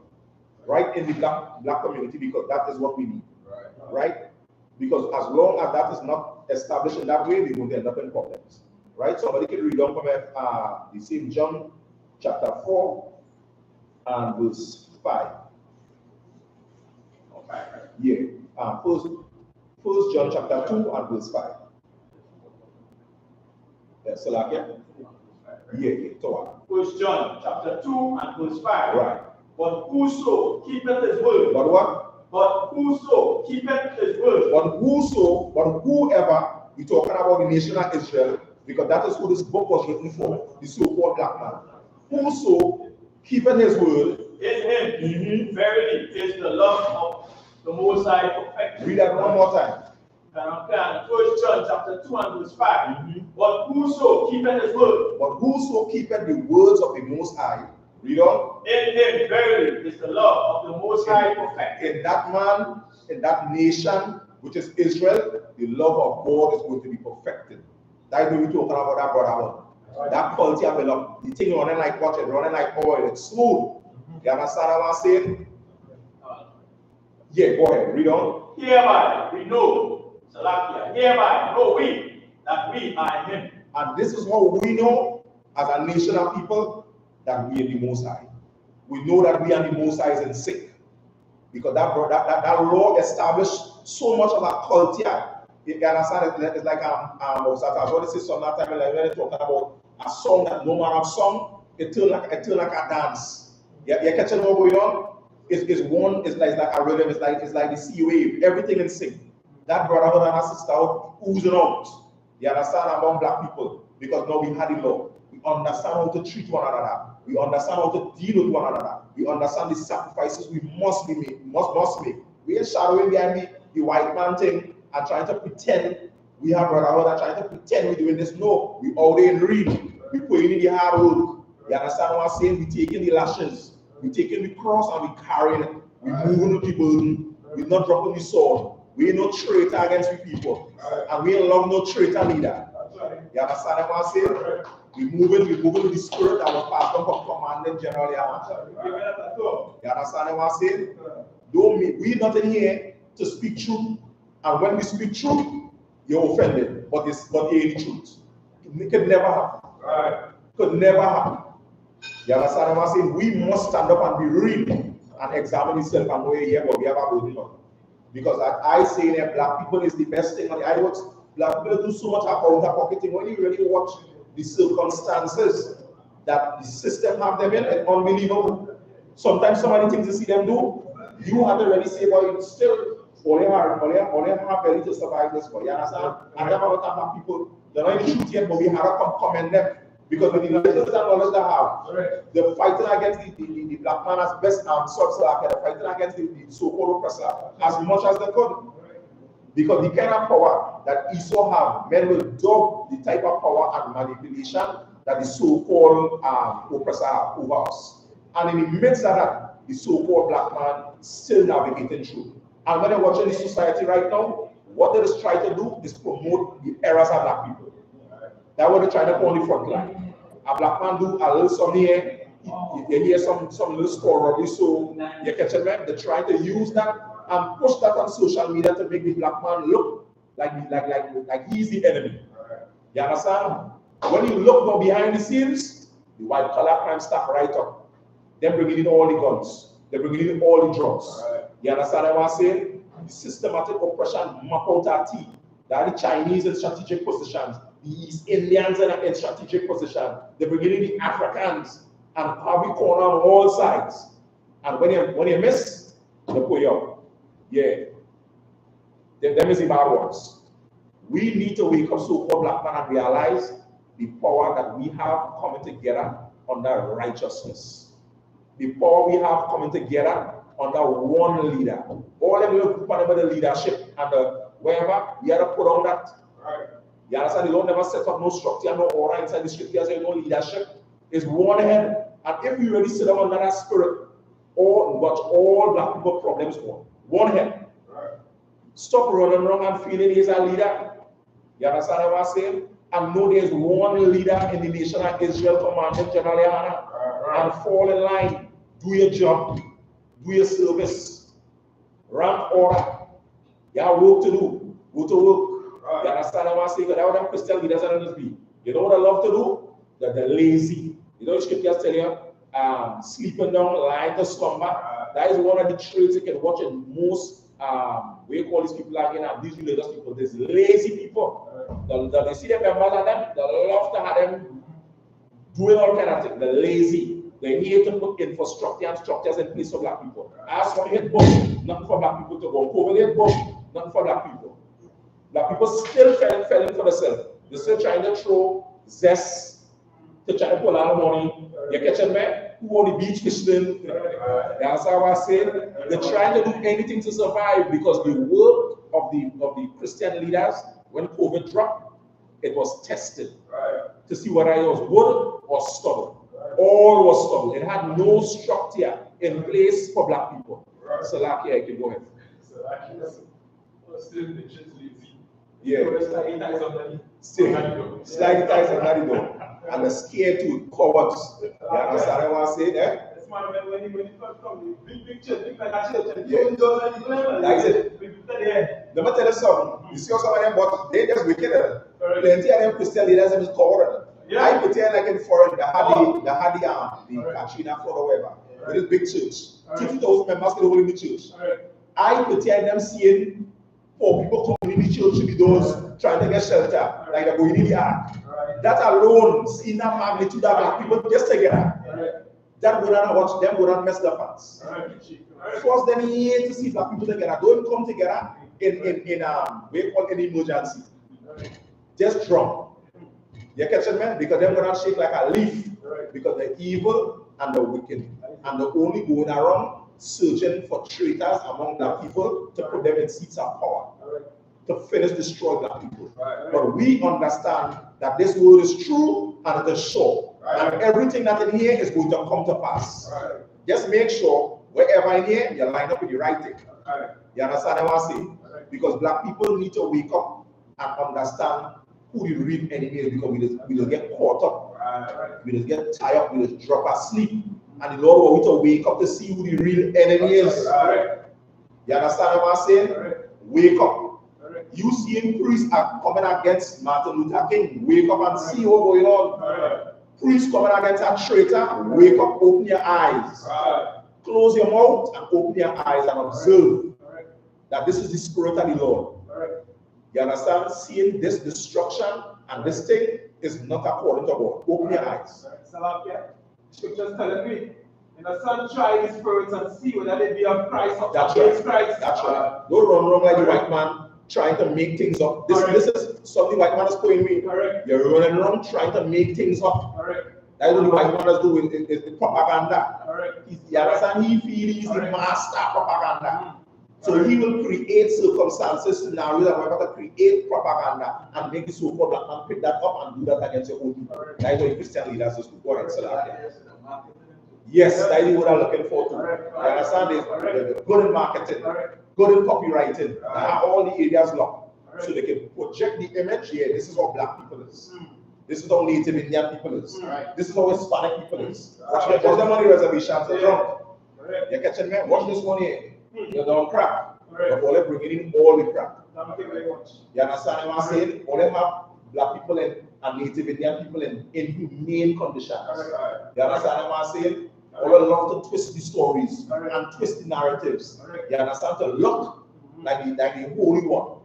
right, in the black community, because that is what we need, right? Because as long as that is not established in that way, we're going to end up in problems, right? Somebody can read on from the same John chapter 4 and verse 5. Okay. Yeah. First John chapter 2 and verse 5. Yes, Salakia. Yeah. First John chapter 2 and verse 5. Right. But whoso keepeth his word. But what? But whoso keepeth his word. But whoever, we're talking about the nation of Israel, because that is who this book was written for, the so-called black man. Whoso keepeth his word. In him, verily, is the love of the Most High perfected. Read that one more time. First John chapter 2 and verse 5. But whoso keepeth his word. But whoso keepeth the words of the Most High. Read on. In him, verily, is the love of the Most High perfected. In that man, in that nation, which is Israel, the love of God is going to be perfected. That's what we're talking about, that brother. That quality of love. The thing running like water, running like oil, it's smooth. You understand what I'm saying? Yeah, go ahead, read on. Hereby we know, Salakia, hereby know we that we are in him. And this is how we know, as a nation of people, that we are the Most High. We know that we are the Most High is in sync. Because that law established so much of a culture. You understand? It's like I was going to say some that time when they're talking about a song that no man have sung, it turned like a dance. You catching what going on? It's like a rhythm, it's like the sea wave, everything in sync. That brotherhood and our sisterhood oozing out. You understand, among black people? Because now we had the law. We understand how to treat one another. We understand how to deal with one another. We understand the sacrifices we must make. We are shadowing behind the white man thing and trying to pretend we have brotherhood and trying to pretend we're doing this. No, we all in real. We putting in the hard work. You understand what I'm saying? We taking the lashes. We taking the cross and we carrying it. We moving the burden. We're not dropping the sword. We ain't no traitor against the people. And we ain't love no traitor leader. You understand what I'm saying? We moving with the spirit that was passed on from commanding general. You understand what I'm saying? We're not in here to speak truth. And when we speak truth, you're offended. But it ain't the truth. It could never happen. Could never happen. You understand what I'm saying? We must stand up and be real and examine ourselves and know here what we have about on. Because I say that black people is the best thing on the iWorks. Black people do so much about pocketing. When you really watch the circumstances that the system have them in, it's unbelievable. Sometimes some of the things you see them do, you have to really say, well, it's still all they have really to survive this for. You understand? And that's what black people, they're not even shooting, but we have to commend them. Because with the little knowledge they have, they're fighting against the black man as best sub-Saharan, they're fighting against the so-called oppressor as much as they could. Because the kind of power that I.S.U.P.K have, men will dub the type of power and manipulation that the so-called oppressor have over us. And in the midst of that, the so-called black man still navigating through. And when you're watching the society right now, what they just try to do is promote the errors of black people. That's what they're trying to put on the front line. A black man do a little something here, you hear some little score, so you catch it, man. They're trying to use that and push that on social media to make the black man look like he's the enemy. You understand? When you look now behind the scenes, the white collar crime stack right up. They're bringing in all the guns. They're bringing in all the drugs. You understand what I'm saying? The systematic oppression map out our teeth. That are the Chinese in strategic positions, the East Indians in strategic position. They're bringing in the Africans and every corner on all sides. And when you miss, they pull you up. Yeah. Them is the bad ones. We need to wake up so-called black man and realize the power that we have coming together under righteousness. The power we have coming together under one leader. All them little group under the leadership and the wherever, we have to put on that. Right. You understand? You don't never set up no structure, no order inside the scriptures, no leadership. It's one head. And if you really sit down under that spirit, all black people problems one head. Right. Stop running around and feeling he's a leader. You understand what I'm saying? And know there's one leader in the nation of Israel, commanding Gen.YAHANNA. Right. And fall in line. Do your job. Do your service. Rank order. You have work to do. Go to work. Right. You understand what I'm saying? Because that's what them Christian leaders are going to be. You know what I love to do? They're lazy. You know the scriptures tell you, sleeping down, lying to slumber. That is one of the traits you can watch in most, we call these people again, these religious people. There's lazy people. They see the members of them, they love to have them doing all kind of things. They're lazy. They need to put infrastructure and structures in place for black people. As for hit boom, nothing for black people to go. COVID hit boom, nothing for black people. Black people still fell in for themselves. They're still trying to throw zest to try to pull out money. You catching me? Who on the beach fishing? That's how I say it. They're trying to do anything to survive because the work of the Christian leaders, when COVID dropped, it was tested to see whether it was good or stubborn. All was stubborn. It had no structure in place for black people. So like, yeah, you can go ahead. So actually, that's still the church lazy. Yeah. Slide ties and not door. And they're scared to cowards. You understand what I say there? That's why when you first come, big church, big like a church, yeah. That's it. Let me tell you something. You see some of them, but they just wicked. Plenty of them Christian leaders are just coward. Yeah. I pretend like in foreign, they had the Katrina for whatever. With this big church. 50,000 members still in the church. I pretend them seeing 4 people coming in the church to be those trying to get shelter, like they're going in the ark. That alone, seeing that magnitude of black people just together, that would not watch them go and mess their pants. Force them here to see black people together. Don't come together in we call an emergency. Just drunk. You catch it, man? Because they're going to shake like a leaf. Because they're evil and they're wicked. And they're only going around searching for traitors among black people to put them in seats of power. To finish destroy black people. But we understand that this word is true and it is sure. And everything that in here is going to come to pass. Just make sure wherever in here you line up with the right thing. You understand what I'm saying? Because black people need to wake up and understand who the real enemy is, because we just get caught up. We just get tired, we just drop asleep. And the Lord wants to wake up to see who the real enemy is. You understand what I'm saying? Wake up. You see priests are coming against Martin Luther King. Wake up and see what's going on. priest coming against a traitor, wake up, open your eyes. Close your mouth and open your eyes and observe that this is the Spirit of the Lord. You understand? Seeing this destruction and this thing is not according to God. Open your eyes. Scriptures telling me, and the son try his spirits and see whether they be of Christ or That's against right. Christ. That's right. Don't run wrong like the white man trying to make things up. This is something white man is going with. You're running around trying to make things up. That's what the white man is doing. It's propaganda. You understand? He feels he's the master of propaganda. So he will create circumstances, scenarios that we're going to create propaganda and make the so-called black man pick that up and do that against your own people. That's what the Christian leaders just do. Go ahead, yes, that is what I'm looking for too. You understand? They're good in marketing, good in copywriting. They have all the areas locked. So they can project the image. Yeah, this is how black people is. This is how Native Indian people is. This is how Hispanic people is. Watch them on the reservations. They're drunk. You're catching me? Watch this one here. You don't crack. But all they bringing in all the crack. You understand what I'm saying? All they have black people and Native Indian people in inhumane conditions. You understand what I'm saying? All they love to twist the stories and twist the narratives. You understand? To look like the holy one.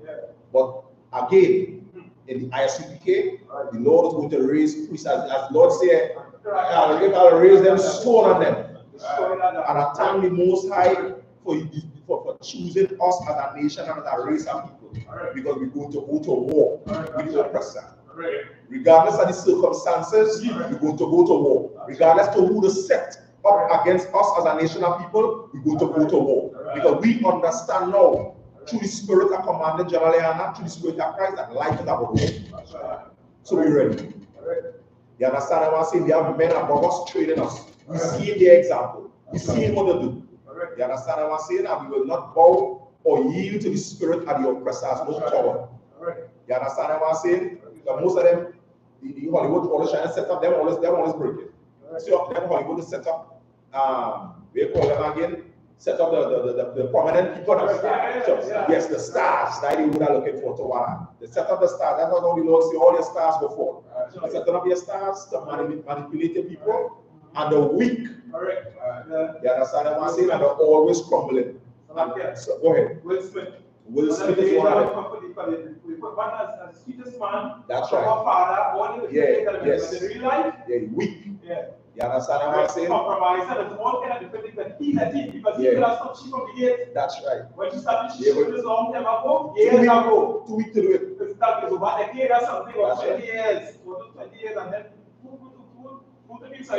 But again, in the I.S.U.P.K, the Lord is going to raise priests, as the Lord said, I'll raise them stone on them. And I thank the Most High for choosing us as a nation and as a race of people, because we're going to go to war with the oppressor. Regardless of the circumstances, we're going to go to war. Regardless of who is set up against us as a nation of people, we're going to go to war. Because we understand now, through the Spirit of Commander GEN.YAHANNA, through the Spirit of Christ, that life is about war. So we're ready. You understand what I'm saying? We have men above us training us. We see their example. We see what they do. You understand what I'm saying? And we will not bow or yield to the spirit of the oppressors, no power. You understand what I'm saying? Because most of them, the Hollywood always trying to set up, them always break it. So them Hollywood is set up, we call them again, set up the prominent people. Yes, the stars that you are looking for to what? They set up the stars. That's how the Lord see all your stars before. They set up your stars to manipulate the people and the weak. You understand what I'm saying? And they're always crumbling. So go ahead. Will Smith. Will Smith is one of them. We put one as the sweetest man. That's right. Our father, one in the yes. in real life. Yeah, weak. Yeah. You understand what I'm saying? Compromise, and there's all kind of different things that he's a team because he could have stopped she from the gate. That's right. When she started, she should have long time ago, years ago. 2 weeks to do it. It's that is over a decade or something, or 20 years, 20 years, and then yeah.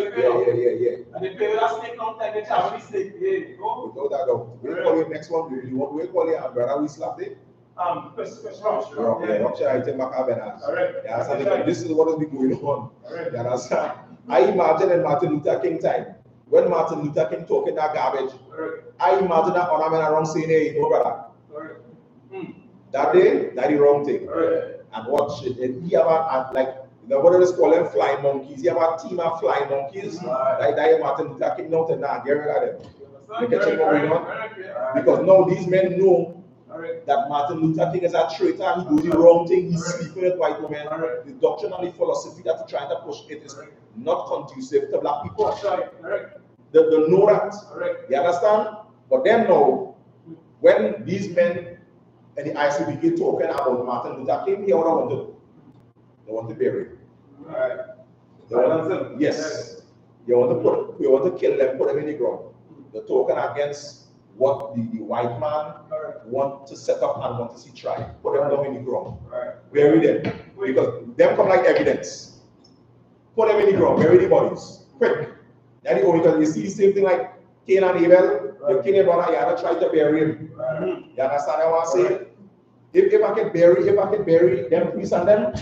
And they play with a snake long time, they charge me snake. Yeah, go. Without that, go. We'll call you next one. We'll call you brother. We slap it. Question. I think Alright. this is what has been going on. You understand? I imagine in Martin Luther King time, when Martin Luther King talking that garbage, I imagine that other man around saying, hey, you know, brother. That day, that the wrong thing. And watch it. And he have like, what do they call them? Flying monkeys. He have a team of flying monkeys. Like that Martin Luther King now to now get rid of them. You can check what going on. Because now these men know that Martin Luther King is a traitor. He do the wrong thing. He's sleeping with white women. The doctrine and the philosophy that he's trying to push it is not conducive to black people. They know that. You understand? But then now, when these men and the I.S.U.P.K talking about Martin Luther King, here what I want to do. They want to bury him. Yes. You want to kill them, put them in the ground. They're talking against what the white man want to set up and want to see try. Put them down in the ground. Bury them. Because them come like evidence. Put them in the ground, bury the bodies. Quick. That's the only, because you see the same thing like Cain and Abel. The king and brother, you have to try to bury him. You understand what I'm saying? If I can bury them priests and them,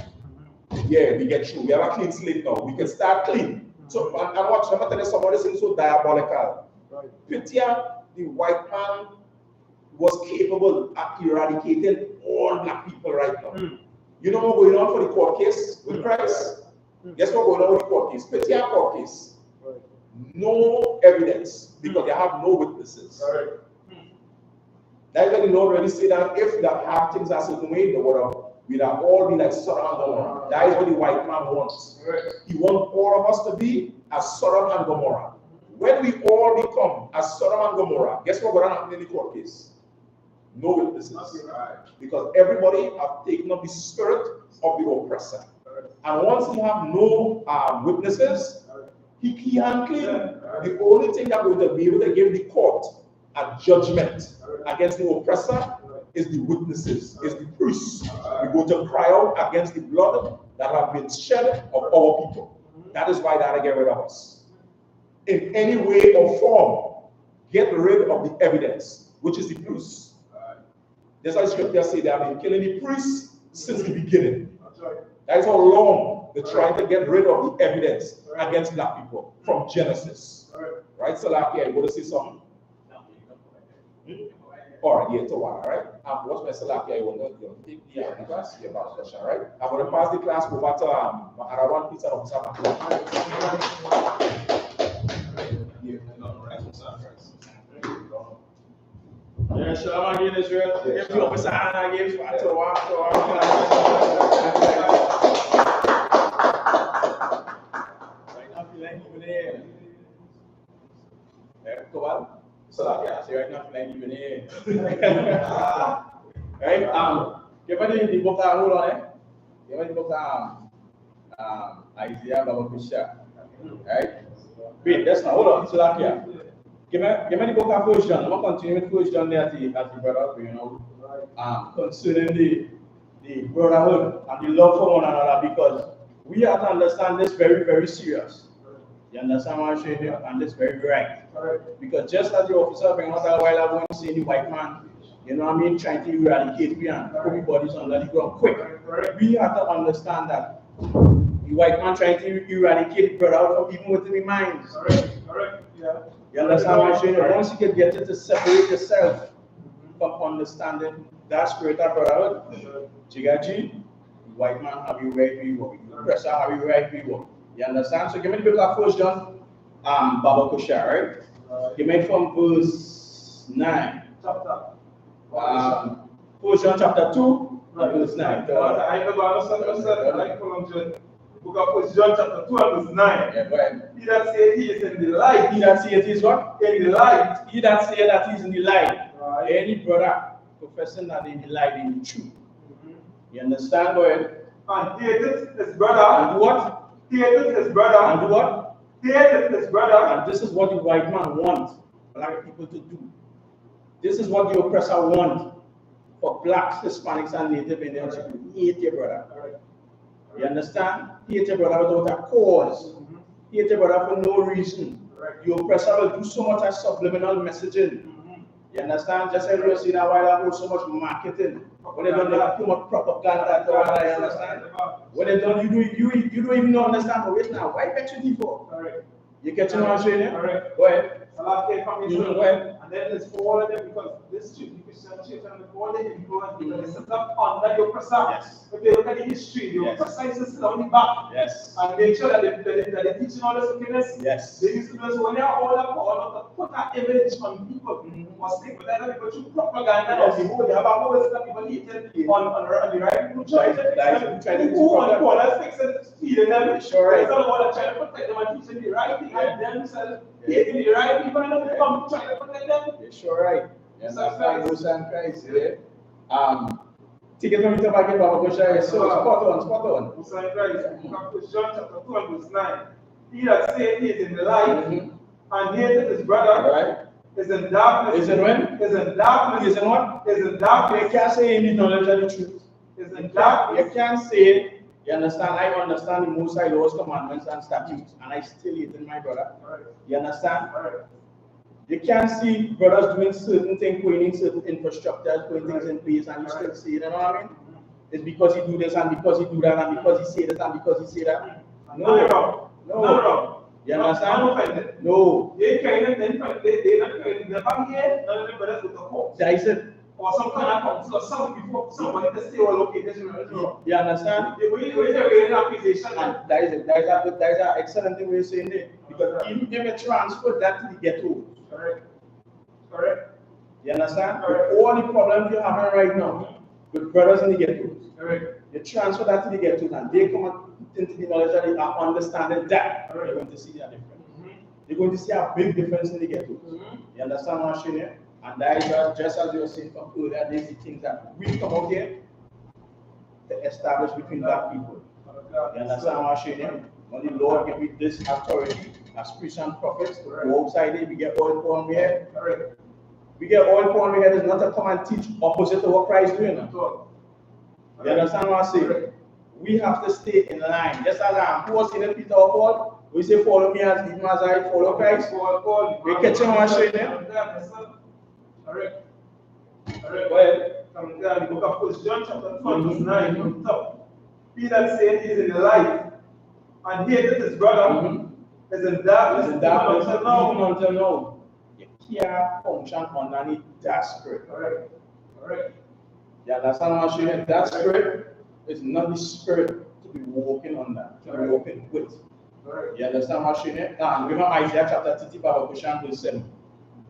yeah, we get through. We have a clean slate now. We can start clean. So, and watch, I'm telling you somebody saying so diabolical. Pitya, the white man, was capable of eradicating all black people right now. You know what's going on for the court case with Christ? Guess what's going on with the court case? Pitya court case. No evidence because they have no witnesses. That's why the Lord already said that if the hard things are certain way, they would have we'd have all been like Sodom and Gomorrah. That is what the white man wants. He wants all of us to be as Sodom and Gomorrah. When we all become as Sodom and Gomorrah, guess what will happen in the court case? No witnesses. Because everybody have taken up the spirit of the oppressor. And once he have no witnesses, he can claim. The only thing that will be able to give the court a judgment against the oppressor is the witnesses, is the priests. We go to cry out against the blood that have been shed of our people. That is why they get rid of us. In any way or form, get rid of the evidence, which is the proofs. That's why scripture say they have been killing the priests since the beginning. That is how long they're trying to get rid of the evidence against black people from Genesis. Right, Salakia, you want to say something? All right, yeah, so all right. What's my Salakia? You want to take the class? Yeah, about question, right? I'm going to pass the class over to Arawan Pizza Officer. Yeah, Shalom again, Israel. If you officer Hannah gives to our right now, feeling even here. So yeah, so right now, feeling even here. Right? Give me the book. Hold on, eh? Give me the book. Isaiah Babakisha. Right? Wait, that's not. Hold on. So yeah. Give me the book of 1 John. I'm going to continue with 1 John there at the brother, you know, concerning the brotherhood and the love for one another, because we have to understand this very, very serious. You understand what I'm saying here? And this very right. Because just as the officer bring out a while ago and saying the white man, you know what I mean, trying to eradicate me and everybody's under the ground quick. We have to understand that the white man trying to eradicate brotherhood from even within the minds. Yeah. You understand what I'm saying? Once you can get it to separate yourself from understanding that spirit of brotherhood, Chigaji, white man have you right people, oppressor have you right people. You understand? So give me the book of 1 John, Babakosha, right? Give me from verse 9. Chapter. 1 John chapter 2, verse 9. I book of 1 John chapter 2 and verse 9. Yeah, go ahead. He that say he is in the light. He that say it is what? In the light. He that say that he is in the light. Right. Any brother professing that in the light in the truth. You understand? Go ahead. And TITHES his brother. And what? TITHES his brother. And what? TITHES his brother. And this is what the white man wants black people to do. This is what the oppressor wants for blacks, Hispanics, and Native Indians to do. Hate your brother. You understand? Hate your brother without a cause. Hate your brother for no reason. The oppressor will do so much as subliminal messaging. You understand? Just as you see that while I do so much marketing. When they don't have too much propaganda, you understand? When they don't, you don't even understand the way now. Why catch you for? You catch what I'm saying? Go ahead. Go ahead. And then there's all of them, because this church, and all the influence, because it's set up under the oppressor. Yes. If they look at the history, the oppressor is still on the back. Yes. And make sure that they're teaching all this wickedness. Yes. They used to do this when they're all up to put that image on people. Must think with that people through propaganda of the whole. They have a whole list of people eating on the right people. Trying to who on the corner fixing feeding them. Sure. It's all about trying to protect them and teaching the right thing and themselves. Hating the right people and then come trying to protect them. You're sure right. Yes, that's right. Christ, yeah. Ticket from the back in Babakosha is so spot on. Christ, John chapter 2 and verse 9. He that saith he is in the light and hateth his brother, right, is in darkness. Is in when? Is in darkness. Is in what? Is in darkness. You can't say any knowledge of the truth. Is in darkness. You can't say, you understand, I understand the Most High laws, commandments, and statutes, and I still hate in my brother. Right. You understand? Right. You can't see brothers doing certain things, putting certain infrastructures, putting things in place, and you still see it, you know what I mean? It's because he do this, and because he do that, and because he say this, and because he say that. No. You understand? No. They can't even never hear none of the brothers with the hope. That is it. Or some kind of council or something before somebody to stay all located. You understand? We an accusation. And that is it. That is an excellent thing we're saying there. Because even if you transfer that to the ghetto. Correct. You understand? All the problems you're having right now with brothers in the ghetto. Correct. they transfer that to the ghettos, and they come into the knowledge that they are understanding that, they're going to see that difference. They're going to see a big difference in the ghettos. You understand what I'm saying here? And that is just as you were saying from earlier, these are the things that we come out here to establish between black people. You understand what I'm saying here? When the Lord give me this authority as priests and prophets to go outside there, we get oil pour on we head. We get oil pour on we head is not to come and teach opposite to what Christ is doing. You understand what I'm saying? We have to stay in line. Just as who was in Peter or Paul, we say follow me as even as I follow Christ. We catch him and show them. Correct. Well, from there, the book of 1 John chapter 4 verse 9 on top. Peter said he is in the light, and here is his brother is in darkness Until now. You can't function underneath that spirit. Correct. You understand what I'm saying? That spirit is not the spirit to be walking under, to be walking with. You understand what I'm saying? Now, remember Isaiah chapter 30, verse 7.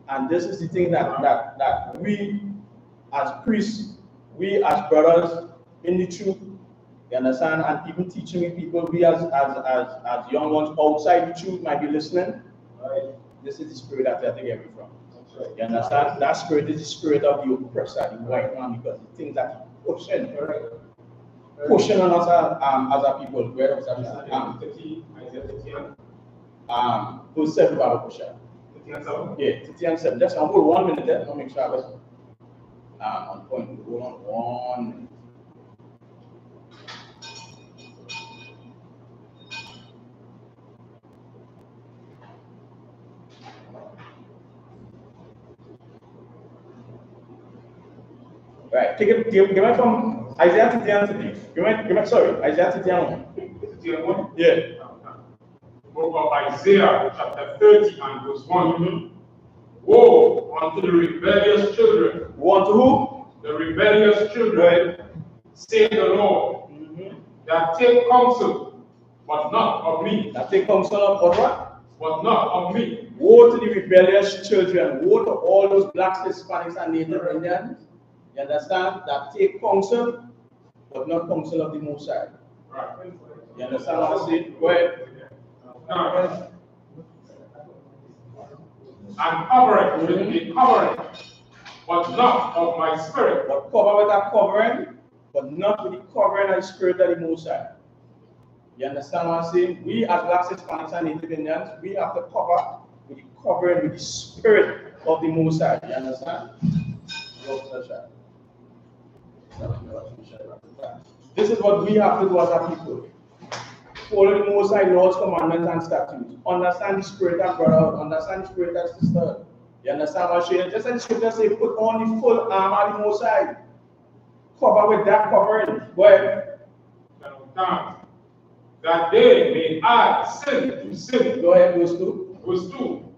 And this is the thing that we as priests, we as brothers in the truth, you understand, and even teaching with people, we as young ones outside the truth might be listening. Right. This is the spirit that they get it from. Right. You understand? That spirit is the spirit of the oppressor, the white man, because the things that he pushing on us as a people. Where was that? Verse 7 about push. Yeah, 30 and 7. Just hold 1 minute there. I'll make sure I was on point. Hold on 1 minute. Right, give me from Isaiah 30 and 30. Sorry, Isaiah 30 and 1. Yeah. Book of Isaiah chapter 30 and verse 1. Woe unto the rebellious children. Woe unto who? The rebellious children, say the Lord, that take counsel, but not of me. That take counsel of what? But not of me. Woe to the rebellious children. Woe to all those blacks, Hispanics, and Native Indians. You understand? That take counsel, but not counsel of the Most High. Right. You understand what I'm saying? Go ahead. And covering with the covering, but not of my spirit. But cover with that covering, but not with the covering of the spirit of the Most High. You understand what I'm saying? We as blacks, Hispanics, and Native Indians, we have to cover with the covering with the spirit of the Most High. You understand? This is what we have to do as a people. Follow the Most High laws, commandments, and statutes. Understand the spirit of brotherhood. Understand the spirit of sisterhood. You understand what I'm saying? Just as the scripture says, put on the full armor of the Most High. Cover with that covering. Go ahead. That they may add sin to sin. Go ahead, verse 2. Verse 2.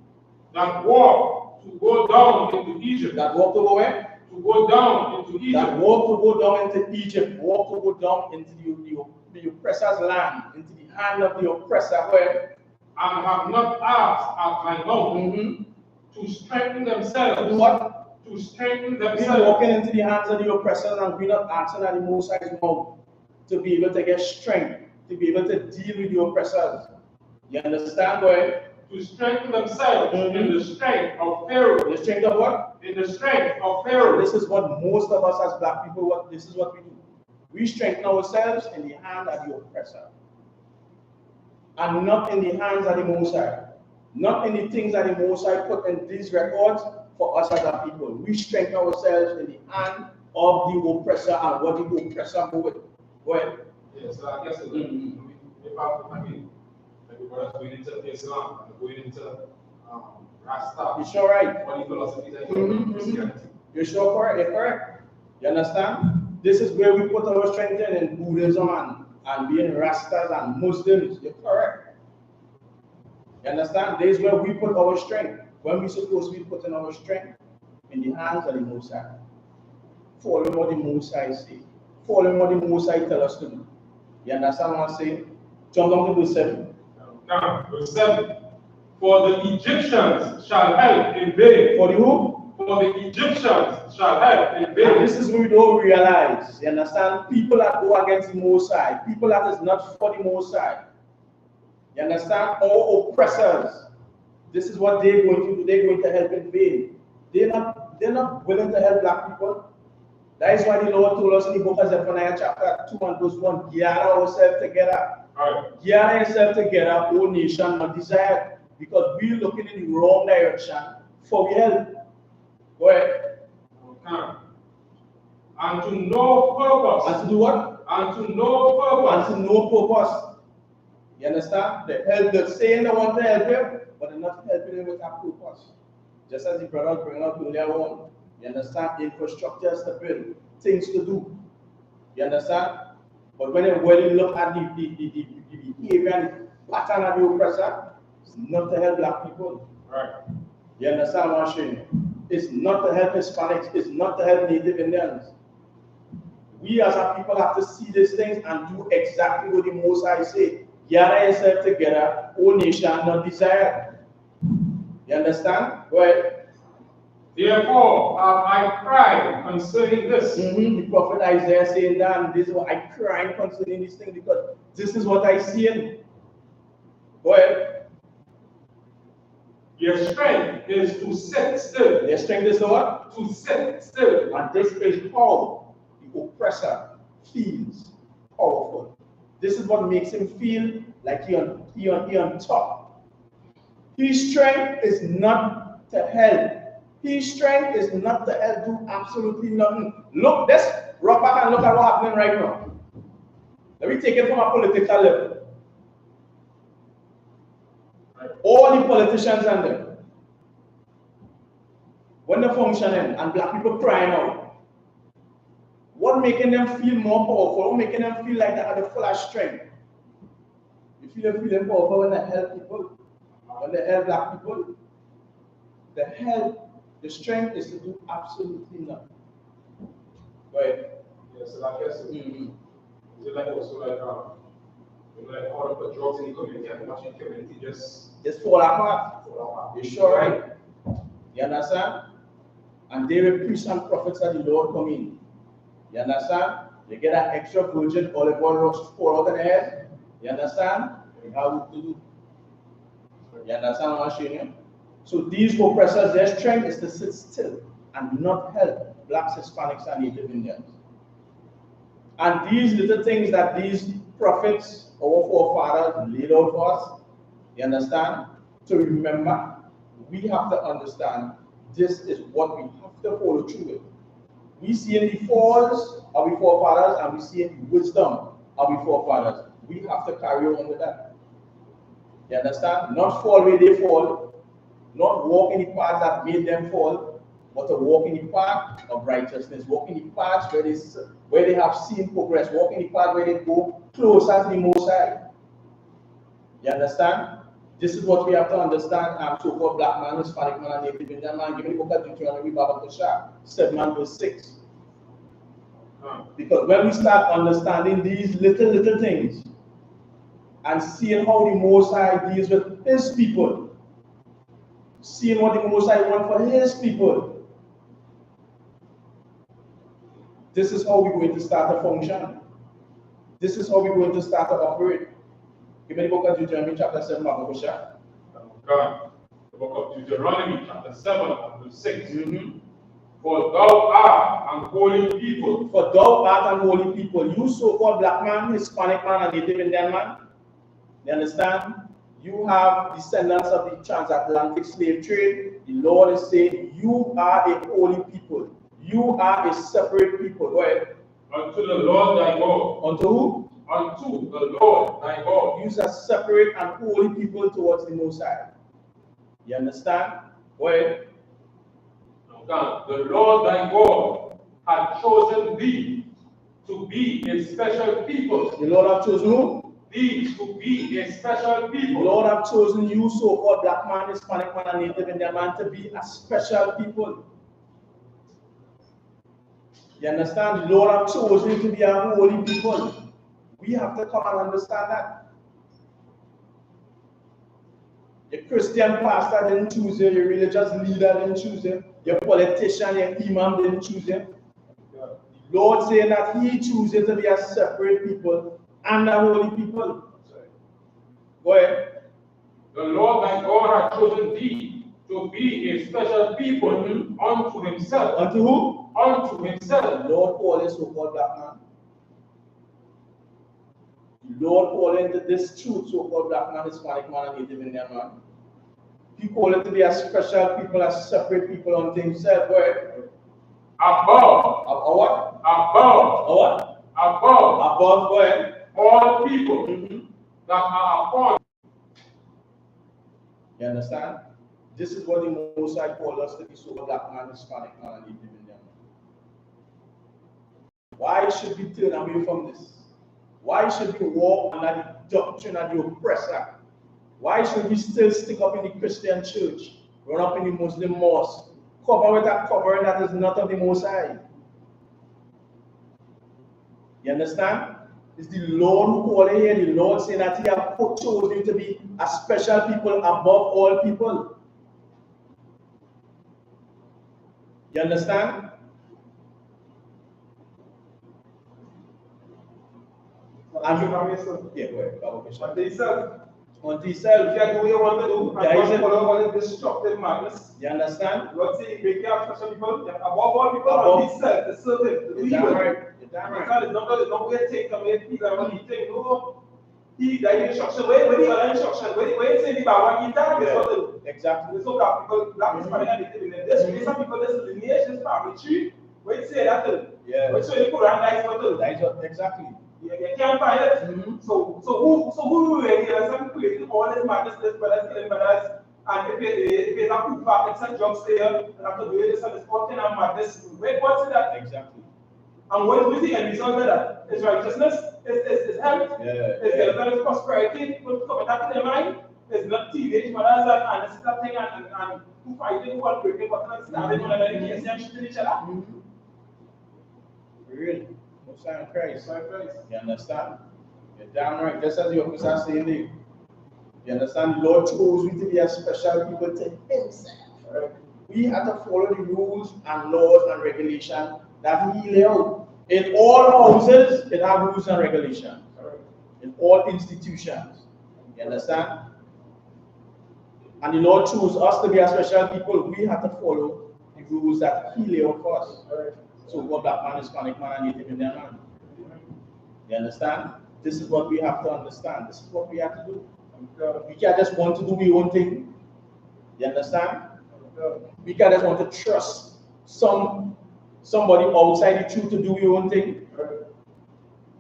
That walk to go down into Egypt. That walk to go where? To go down into Egypt. That walk to go down into Egypt. Walk to go down into the oppressor's land, into the hand of the oppressor. Where? And have not asked at my mouth to strengthen themselves. What? To strengthen We are themselves. walking into the hands of the oppressors, and we're not asking at the Most High's mouth to be able to get strength, to be able to deal with the oppressors. You understand, boy? To strengthen themselves in the strength of Pharaoh. The strength of what? In the strength of Pharaoh. This is what most of us as black people, this is what we do. We strengthen ourselves in the hand of the oppressor, and not in the hands of the Most High. Not in the things that the Most High put in these records for us as a people. We strengthen ourselves in the hand of the oppressor and what the oppressor go with. Go ahead. Yeah, so I guess if everybody's going into Islam, going into Rasta, You sure right? what philosophies are Christianity. You're sure correct? You're correct. You understand? This is where we put our strength in Buddhism and being Rastas and Muslims. You're correct. You understand? This is where we put our strength. When we're supposed to be putting our strength in the hands of the Most High. Follow what the Most High say. Follow what the Most High tell us to do. You understand what I'm saying? Jump down to verse 7. Now, verse 7. For the Egyptians shall help in vain. For the who? For the Egyptians shall help in vain. And this is what we don't realize. You understand? People that go against the Most High, people that is not for the Most High. You understand? All oppressors. This is what they're going to do. They're going to help in vain. They're not willing to help black people. That is why the Lord told us in the book of Zephaniah chapter 2 and verse 1, gather ourselves together. Right. Gather yourself together, O nation, not desire, because we're looking in the wrong direction for we help. Go ahead. Okay. And to no purpose. And to do what? And to no purpose. And to no purpose. You understand? They're saying they want to help him, but they're not helping him with that purpose. Just as the brothers bring up earlier on. You understand? Infrastructures to build, things to do. You understand? But when you look at the behavior and the pattern of the oppressor, it's not to help black people. Right. You understand what I'm saying? It's not to help Hispanics, it's not to help Native Indians. We as a people have to see these things and do exactly what the Most High say. Gather yourself together, O nation, not desire. You understand? Go ahead. Therefore, I cry concerning this. The prophet Isaiah saying that, and this is what I cry concerning this thing because this is what I see. Go ahead. Your strength is to sit still. Their strength is what? To sit still. And this is how the oppressor feels powerful. This is what makes him feel like he on top. His strength is not to help. His strength is not to help do absolutely nothing. Look, let's rock back and look at what's happening right now. Let me take it from a political level. All the politicians and them, when they're functioning and black people crying out, what making them feel more powerful? What making them feel like they have the full of strength? You feel them feeling powerful when they help people, when they help black people. The help, the strength is to do absolutely nothing. Go ahead. Yes, so like yes, is it like also like all of the drugs in the community and much in the community just fall apart. You sure right? You understand? And they will priests and prophets that the Lord come in. You understand? They get an extra virgin olive oil rocks pour out of their head. You understand? You have to do. You understand what I'm saying here? So these oppressors, their strength is to sit still and not help blacks, Hispanics, and Native Indians. And these little things that these prophets, our forefathers, laid out for us, you understand? To remember, we have to understand this is what we have to follow through with. We see in the falls of the forefathers and we see in the wisdom of the forefathers. We have to carry on with that. You understand? Not fall where they fall, not walk in the path that made them fall, but to walk in the path of righteousness, walk in the path where they have seen progress, walk in the path where they go closer to the Most High. You understand? This is what we have to understand. So-called black man, Hispanic man, and Native Indian man. Give me the book of Deuteronomy, Bible 7 and verse 6. Because when we start understanding these little things and seeing how the Most High deals with His people, seeing what the Most High wants for His people, this is how we're going to start to function. This is how we're going to start to operate. Give me the book of Deuteronomy chapter 7, Bible God. The book of Deuteronomy chapter 7 and verse 6. For thou art an holy people. For thou art an holy people. You so-called black man, Hispanic man, and Native Indian man. You understand? You have descendants of the transatlantic slave trade. The Lord is saying, you are a holy people. You are a separate people. Go ahead. Unto the Lord thy God. Unto who? Unto the Lord thy God. You are separate and holy people towards the Most High. You understand? Go ahead. God, the Lord thy God hath chosen thee to be a special people. The Lord hath chosen who? Thee to be a special people. The Lord hath chosen you, so-called black man, Hispanic man, and Native Indian man, to be a special people. You understand? The Lord hath chosen you to be a holy people. We have to come and understand that. Your Christian pastor didn't choose you, your religious leader didn't choose you, your politician, your imam didn't choose you. The Lord saying that He chooses you to be a separate people and a holy people. Go ahead. The Lord thy God hath chosen thee to be a special people unto Himself. Unto who? Unto Himself. The Lord called us so-called black man. The Lord called into this truth, so-called black man, Hispanic man, and Native Indian man. He called it to be a special people, a separate people unto Himself. Go ahead. Above. A what? Above. A what? Above. Above, go ahead. All people that are upon. You understand? This is what the Most High called us to be, so black man, Hispanic man, and Native Indian man. Why should we turn away from this? Why should we walk under the doctrine of the oppressor? Why should we still stick up in the Christian church, run up in the Muslim mosque, cover with a covering that is not of the Most High? You understand? It's the Lord who called you here. The Lord saying that He has chosen you to be a special people above all people. You understand? And you, yeah, go ahead. Unto yourself. If you do what you want to do, and God follow all this destructive madness. You understand? Lord say, make you have special people, above all people, on this self, the certain, the believer. It's not where to take them, where people are only taking over. He, the instruction, where the other instruction, where you say the Bible, you tell me something. Exactly. So black people, black is funny, and there's some people, this lineage, this family tree, where you say that thing. Yeah. Where you say the Quran, that is what thing. That is what, exactly. You can't find it. So who really is some creating all this madness, this brothers, killing brothers, and if it's a coup back, it's a drug sale, and after doing this and this all kind of madness, what's that? Exactly. And what is the end result of that? Is righteousness, is health, is prosperity, people come back to their mind, is not teenage mothers and this is that thing and who fighting, who are breaking, what and stabbing one another, kids and shooting each other. Really? No sign of Christ. You understand? You're damn right. Just as the officer saying there. You understand? The Lord chose we to be a special people to Himself. Right? We have to follow the rules and laws and regulations that He laid out. In all houses, it has rules and regulations. In all institutions. You understand? And the Lord chose us to be a special people. We have to follow the rules that He laid out for us. So what black man, Hispanic man, and Native Indian man. You understand? This is what we have to understand. This is what we have to do. We can't just want to do our own thing. You understand? We can't just want to trust somebody outside the truth to do your own thing.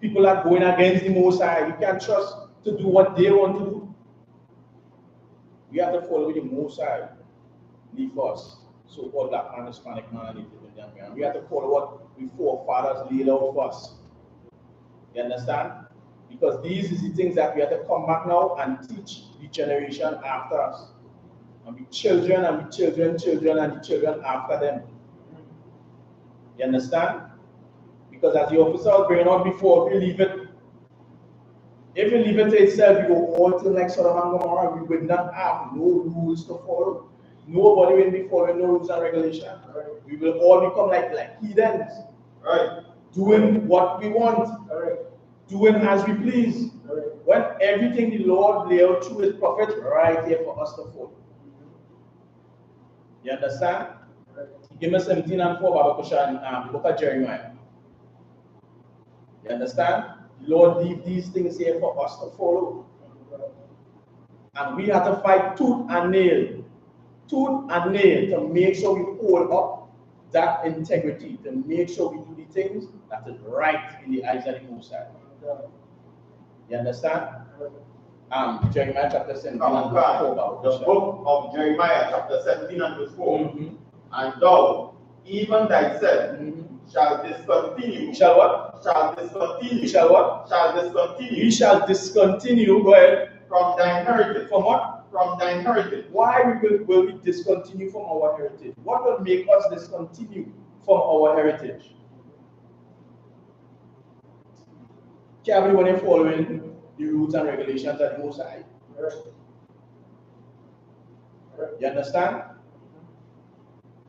People are going against the Most High. You can't trust to do what they want to do. We have to follow the Most High. Leave us. So-called black man, Hispanic man, and Native Indian man. We have to follow what the forefathers laid out for us. You understand? Because these is the things that we have to come back now and teach the generation after us. And the children and the children, and the children after them. You understand? Because as the officer was bringing out before, if you leave it to itself, you go all to like Sodom and Gomorrah, we would not have no rules to follow. Nobody will be following no rules and regulations. Right. We will all become like heathens. Right. Doing what we want. Right. Doing as we please. Right. When everything the Lord laid out through His prophet right here for us to follow. You understand? Right. Give me 17 and 4 Baba Kushan in the book of Jeremiah. You understand? The Lord leave these things here for us to follow. And we have to fight tooth and nail to make sure we hold up that integrity, to make sure we do the things that is right in the eyes of the Most High. You understand? Jeremiah chapter 17 and verse 4. The book of Jeremiah chapter 17 and verse 4. And thou, even thyself, shall discontinue. Shall what? Shall discontinue. Shall what? Shall discontinue. You shall discontinue. Go ahead. From thine heritage. From what? From thine heritage. Why will we discontinue from our heritage? What will make us discontinue from our heritage? Can everyone following the rules and regulations of the Most High? You understand?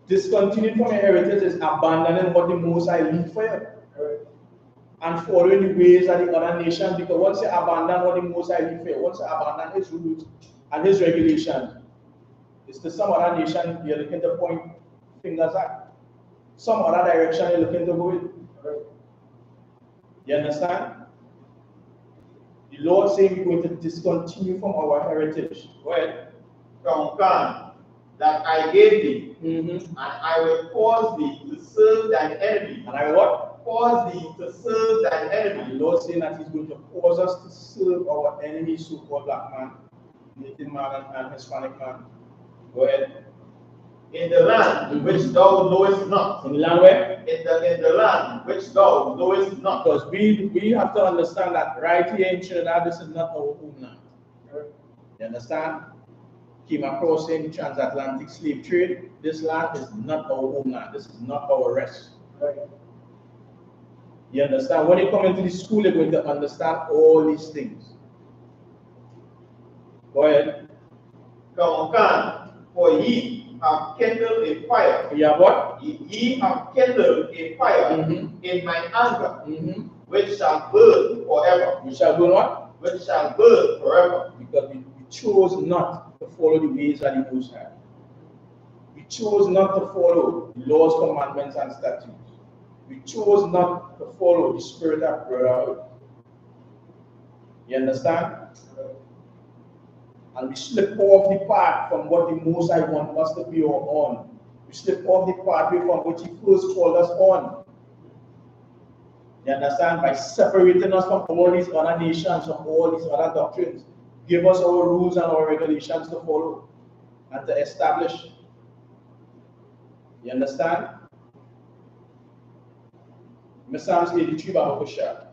Discontinuing from your heritage is abandoning what the Most High leave for you. And following the ways of the other nations, because once you abandon what the Most High leave for you, once you abandon his rules and his regulations, it's to some other nation you're looking to point fingers at. Some other direction you're looking to go in. You understand? The Lord saying we're going to discontinue from our heritage. Go ahead. From God, that I gave thee, and I will cause thee to serve thine enemy. And I will what? Cause thee to serve thine enemy. And the Lord saying that He's going to cause us to serve our enemy, so-called black man, Native man, and Hispanic man. Go ahead. In the land which thou knowest not. In the land where? In the land which thou knowest not. Because we have to understand that right here in Trinidad, this is not our home land. You understand? Came across in the transatlantic slave trade. This land is not our home land. This is not our rest. You understand? When you come into the school, you're going to understand all these things. Go ahead. Come on, for ye have kindled a fire. You have what? Ye have kindled a fire in my anger, which shall burn forever. You shall burn what? Which shall burn forever. Because we chose not to follow the ways of the Most High. We chose not to follow the laws, commandments, and statutes. We chose not to follow the spirit of brotherhood. You understand? And we slip off the path from what the Most High wants us to be on. We slip off the pathway from which He first called us on. You understand? By separating us from all these other nations, from all these other doctrines. Give us our rules and our regulations to follow and to establish. You understand? Psalms 83 about Hosea.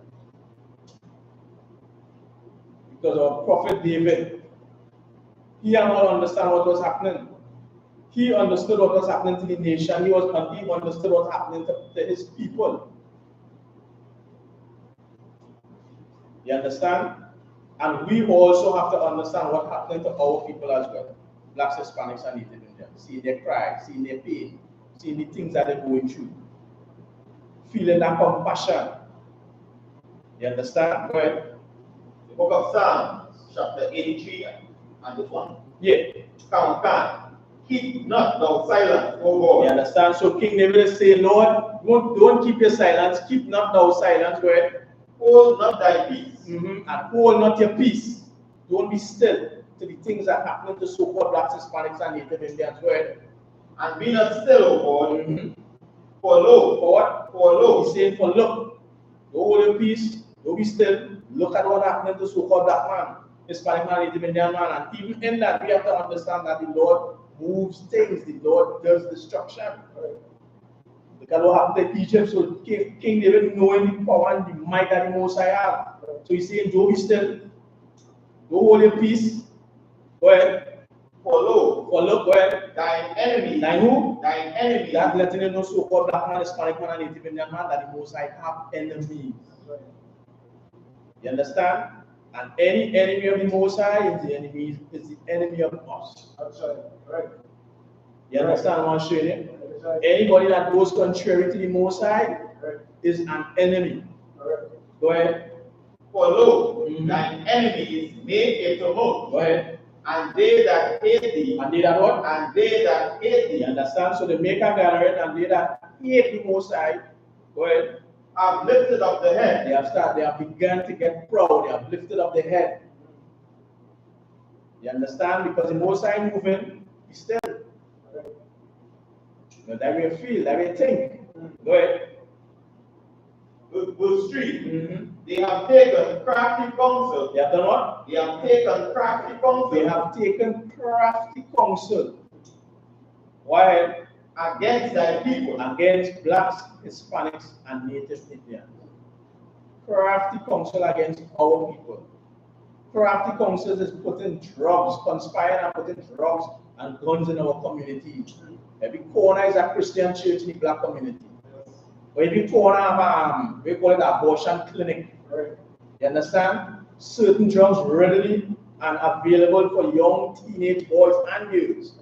Because our prophet David, he did not understand what was happening. He understood what was happening to the nation. He understood what was happening to his people. You understand? And we also have to understand what's happening to our people as well. Blacks, Hispanics, and Native Indians. Seeing their cry, seeing their pain, seeing the things that they're going through. Feeling that compassion. You understand? Go ahead. The book of Psalms, chapter 83 and verse 1. Yeah. Come, keep not thou silence, O God. You understand? So King David is saying, Lord, don't keep your silence, keep not thou silence. Go ahead. Hold not thy peace. And hold not your peace. Don't be still to the things that happen to so-called blacks, Hispanics, and Native Indians. Go ahead. And be not still, O God. For lo, For what? For lo. He's saying, for look. Don't hold your peace. Don't be still. Look at what happened to so-called black man, Hispanic man, Native Indian man. And even in that, we have to understand that the Lord moves things. The Lord does destruction. Look at what happened to Egypt. So King David, knowing the power and the might that the Most High have. So he's saying, don't be still. Don't hold your peace. Go ahead. For lo, Go ahead. thine enemy. Thine who? Thine enemy. That's letting you know so-called black man, Hispanic man, and Native Indian man that the Most High have enemies. You understand? And any enemy of the Most High is the enemy of us. That's right. You understand what I'm saying? Anybody that goes contrary to the Most High is an enemy. Go ahead. For lo, thine enemies make a tumult. Go ahead. And they that hate thee. And they that what? And they that hate thee. You understand? So they make a gathering and they that hate the Most High. Go ahead. Have lifted up the head. They have begun to get proud. They have lifted up their head. You understand? Because the Most High moving, He's still. But that way you feel, that way you think. Go ahead. Verse 3. They have taken crafty counsel. They have done what? They have taken crafty counsel. They have taken crafty counsel. Why? Against thy people. Against blacks, Hispanics, and Native Indians. Crafty counsel against our people. Crafty counsel is putting drugs, conspiring and putting drugs and guns in our community. Every corner is a Christian church in the black community. Or every corner we call it an abortion clinic. You understand? Certain drugs readily and available for young teenage boys and girls.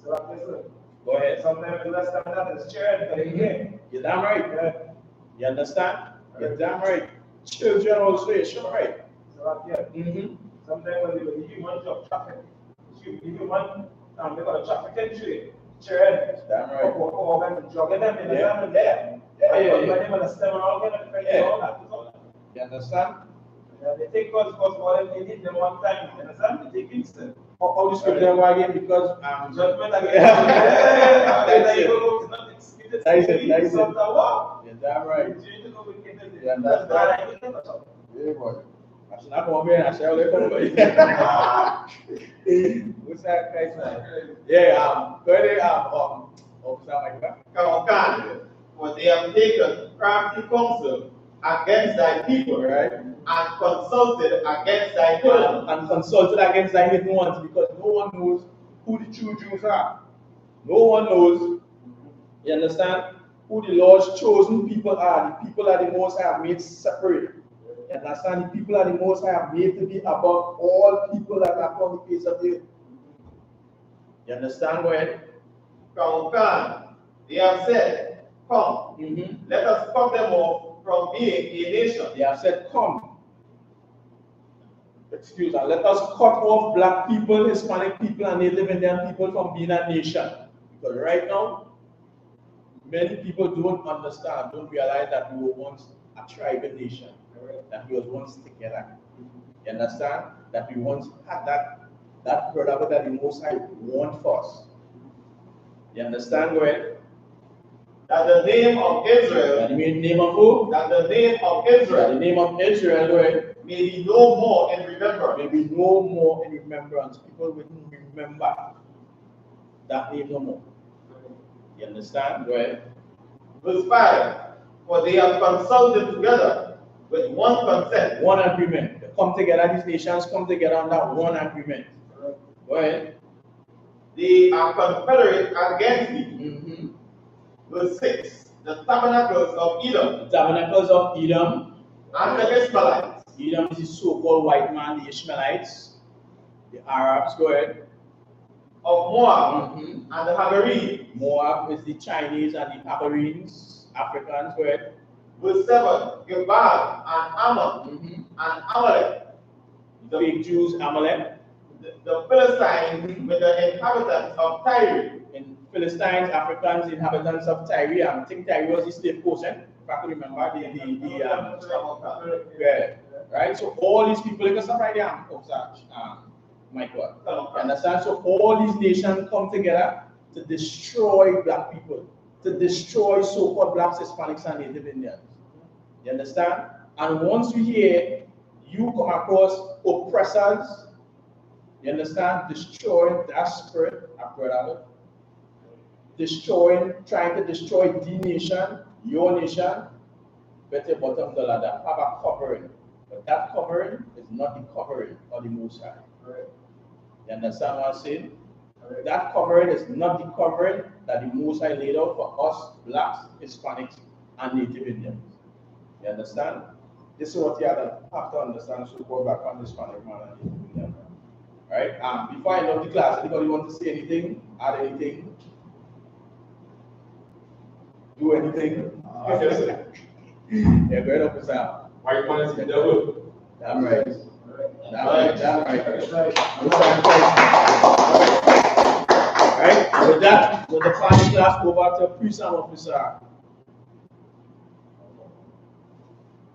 So listen, Go ahead. sometimes you understand that it's charity for the game. You're damn right. You understand? You're damn right. Children also, you're sure right. So sometimes when you human job traffic, you human they got a traffic entry, charity. Damn right. Or when jogging them in the family Yeah. when they understand all that. You understand? They take us all they need them one time. You understand? They take instant. How the scripture go again? Because Judgment again. That's it. That's it. You're damn right. You understand? Yeah, boy. I should not come here and I shall let come What's that guy's name? Yeah, go ahead, Officer Michael. For they have taken crafty counsel against thy people, Right. and consulted against thy hidden And consulted against thy hidden ones, because no one knows who the true Jews are. No one knows, you understand, who the Lord's chosen people are. The people are the most have made separate. You understand? The people are the most have made to be above all people that are on the face of the earth. You understand, go ahead? They have said, come, let us cut them off from being a nation. They have said, come. Excuse me, let us cut off black people, Hispanic people, and Native Indian people from being a nation. Because right now, many people don't understand, don't realize that we were once a tribal nation, that we was once together. You understand? That we once had that brother that the Most High want for us. You understand, go ahead? That the name of Israel, That the name of who? that the name of Israel, The name of Israel, go ahead. may be no more in remembrance. May be no more in remembrance. People will remember that name no more. You understand? Go ahead. Verse 5, for they have consulted together with one consent. One agreement. They come together, these nations come together on that one agreement. Go ahead. They are confederate against me. Verse 6, the tabernacles of Edom. The tabernacles of Edom. And the Ishmaelites. Edom is the so-called white man, the Ishmaelites, the Arabs. Go ahead. Of Moab and the Hagarenes. Moab is the Chinese and the Hagarenes, Africans. Go ahead. Verse 7, Gebal and Ammon and Amalek. The fake Jews, Amalek. The Philistines with the inhabitants of Tyre. In Philistines, Africans, inhabitants of Tyre. I think Tyre was the slave coast, if I can remember yeah. Right? So all these people, you can stop right there, Michael. Understand? So all these nations come together to destroy black people, to destroy so-called blacks, Hispanics, and Native Indians. You understand? And once you hear, you come across oppressors, you understand, destroying that spirit, destroying, trying to destroy the nation, your nation, better bottom the ladder, have a covering. But that covering is not the covering of the Most High. You understand what I'm saying? That covering is not the covering that the Most High laid out for us, blacks, Hispanics, and Native Indians. You understand? This is what you have to understand, so go back on Hispanic man and Native Indian. Right? Before I end up the class, anybody want to say anything? Add anything? Do anything? Yeah, go ahead, officer. White man is the devil. Damn right. Damn right. Right? With that, with the final class, go back to priest and officer.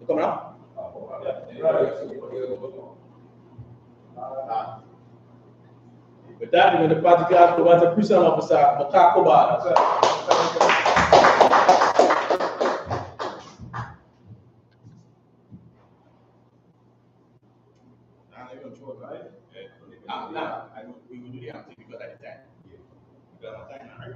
You coming up? With that, we're going to party class, go back to priest and officer, Makakoba. We will do the answer because at the time. Because of time, right?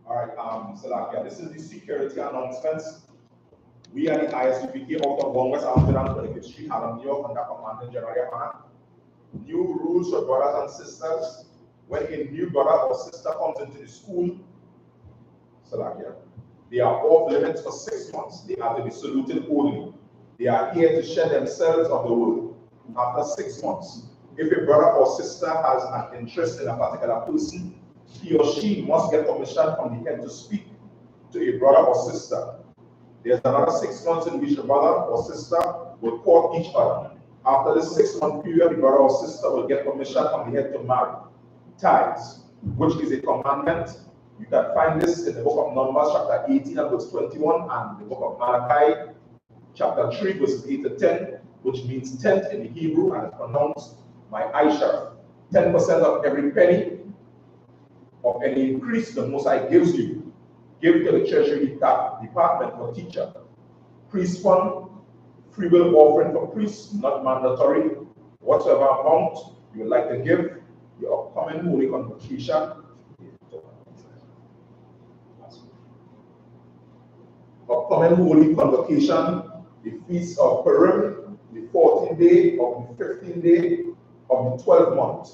All right, Salakia, this is the security announcements. We are the I.S.U.P.K out of 1 West Amsterdam, 25th Street, Harlem, New York, under Commander Gen.YAHANNA. New rules for brothers and sisters. When a new brother or sister comes into the school, Salakia, they are off limits for 6 months. They are to be saluted only. They are here to share themselves of the word. After 6 months, if a brother or sister has an interest in a particular person, he or she must get permission from the head to speak to a brother or sister. There's another 6 months in which the brother or sister will court each other. After the 6-month period, the brother or sister will get permission from the head to marry. Tithes, which is a commandment. You can find this in the book of Numbers, chapter 18 and verse 21, and the book of Malachi, chapter 3, verses 8 to 10, which means tenth in the Hebrew and is pronounced by Aisha. 10% of every penny of any increase the Most High gives you, give to the treasury department for teacher. Priest fund, free will offering for priests, not mandatory. Whatever amount you would like to give, your upcoming holy convocation. Upcoming holy convocation, the feast of Purim, the 14th day of the 15th day of the 12th month.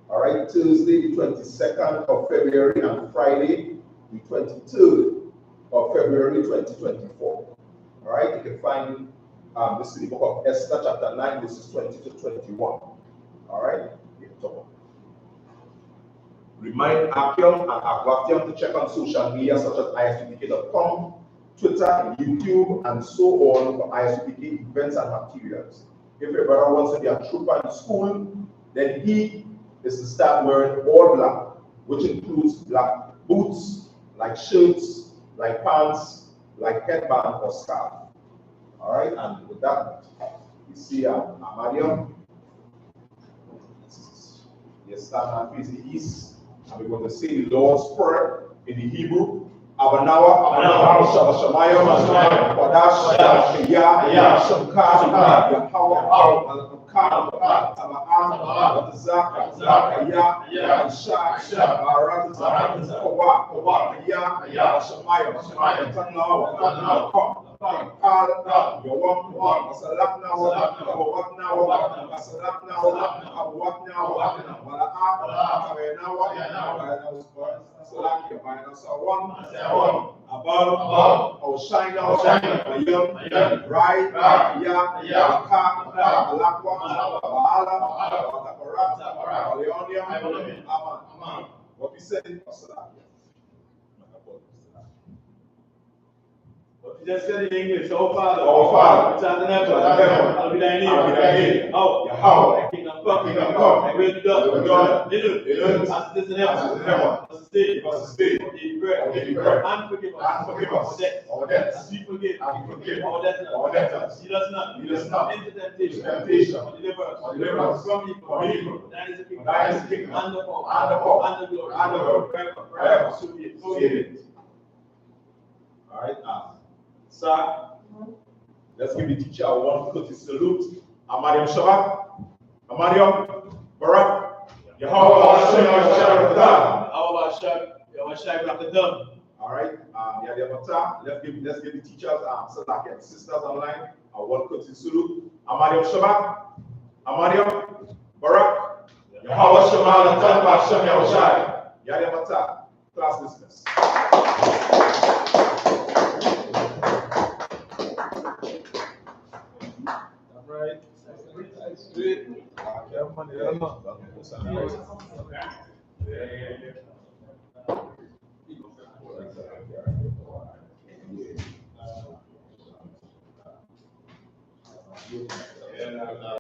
All right, Thursday, the 22nd of February, and Friday, the 23rd of February, 2024. All right, you can find this is the book of Esther, chapter 9, verses 20 to 21. All right, remind Apium and Aquatium to check on social media such as ISUPK.com, Twitter, YouTube, and so on for I.S.U.P.K events and materials. If a brother wants to be a trooper in school, then he is to start wearing all black, which includes black boots, like shirts, like pants, like headband or scarf. All right, and with that, you see Amadium. Yes, stand and face the east, and we're going to say the Lord's Prayer in the Hebrew. Abanawa, Shamashamayam, Wadash, Kaya, Shamka, Yahawa, Al-Bukar, Tama'am, Zaka, Zakaya, Shah, Barat, Kowa, Ya, Shamayam, Tanawa, Yawam, Masalakna, Wawakna, Masalakna, Awakna, above, or shine out, right, what we said, what you just said in English, oh Father, which art in heaven, hallowed be thy name, oh, Yahweh, kingdom come, thy will be done, as it is in heaven, sustain, give bread, and forgive us our debts, as we forgive our debtors, lead us not into temptation, but deliver us from evil. Thine is the kingdom, and the power, and the glory, forever, so be it. All right, sir, let's give the teacher a one courteous salute. Amadium Shabbat, Amadium Barak, Yahweh Hashem. All right, let's give the teachers, Salaki and sisters online a one courteous salute. Amadium Shabbat, Amadium Barak, Yahweh Hashem Yahushai. Yadiamata, class dismissed. Right. Straight.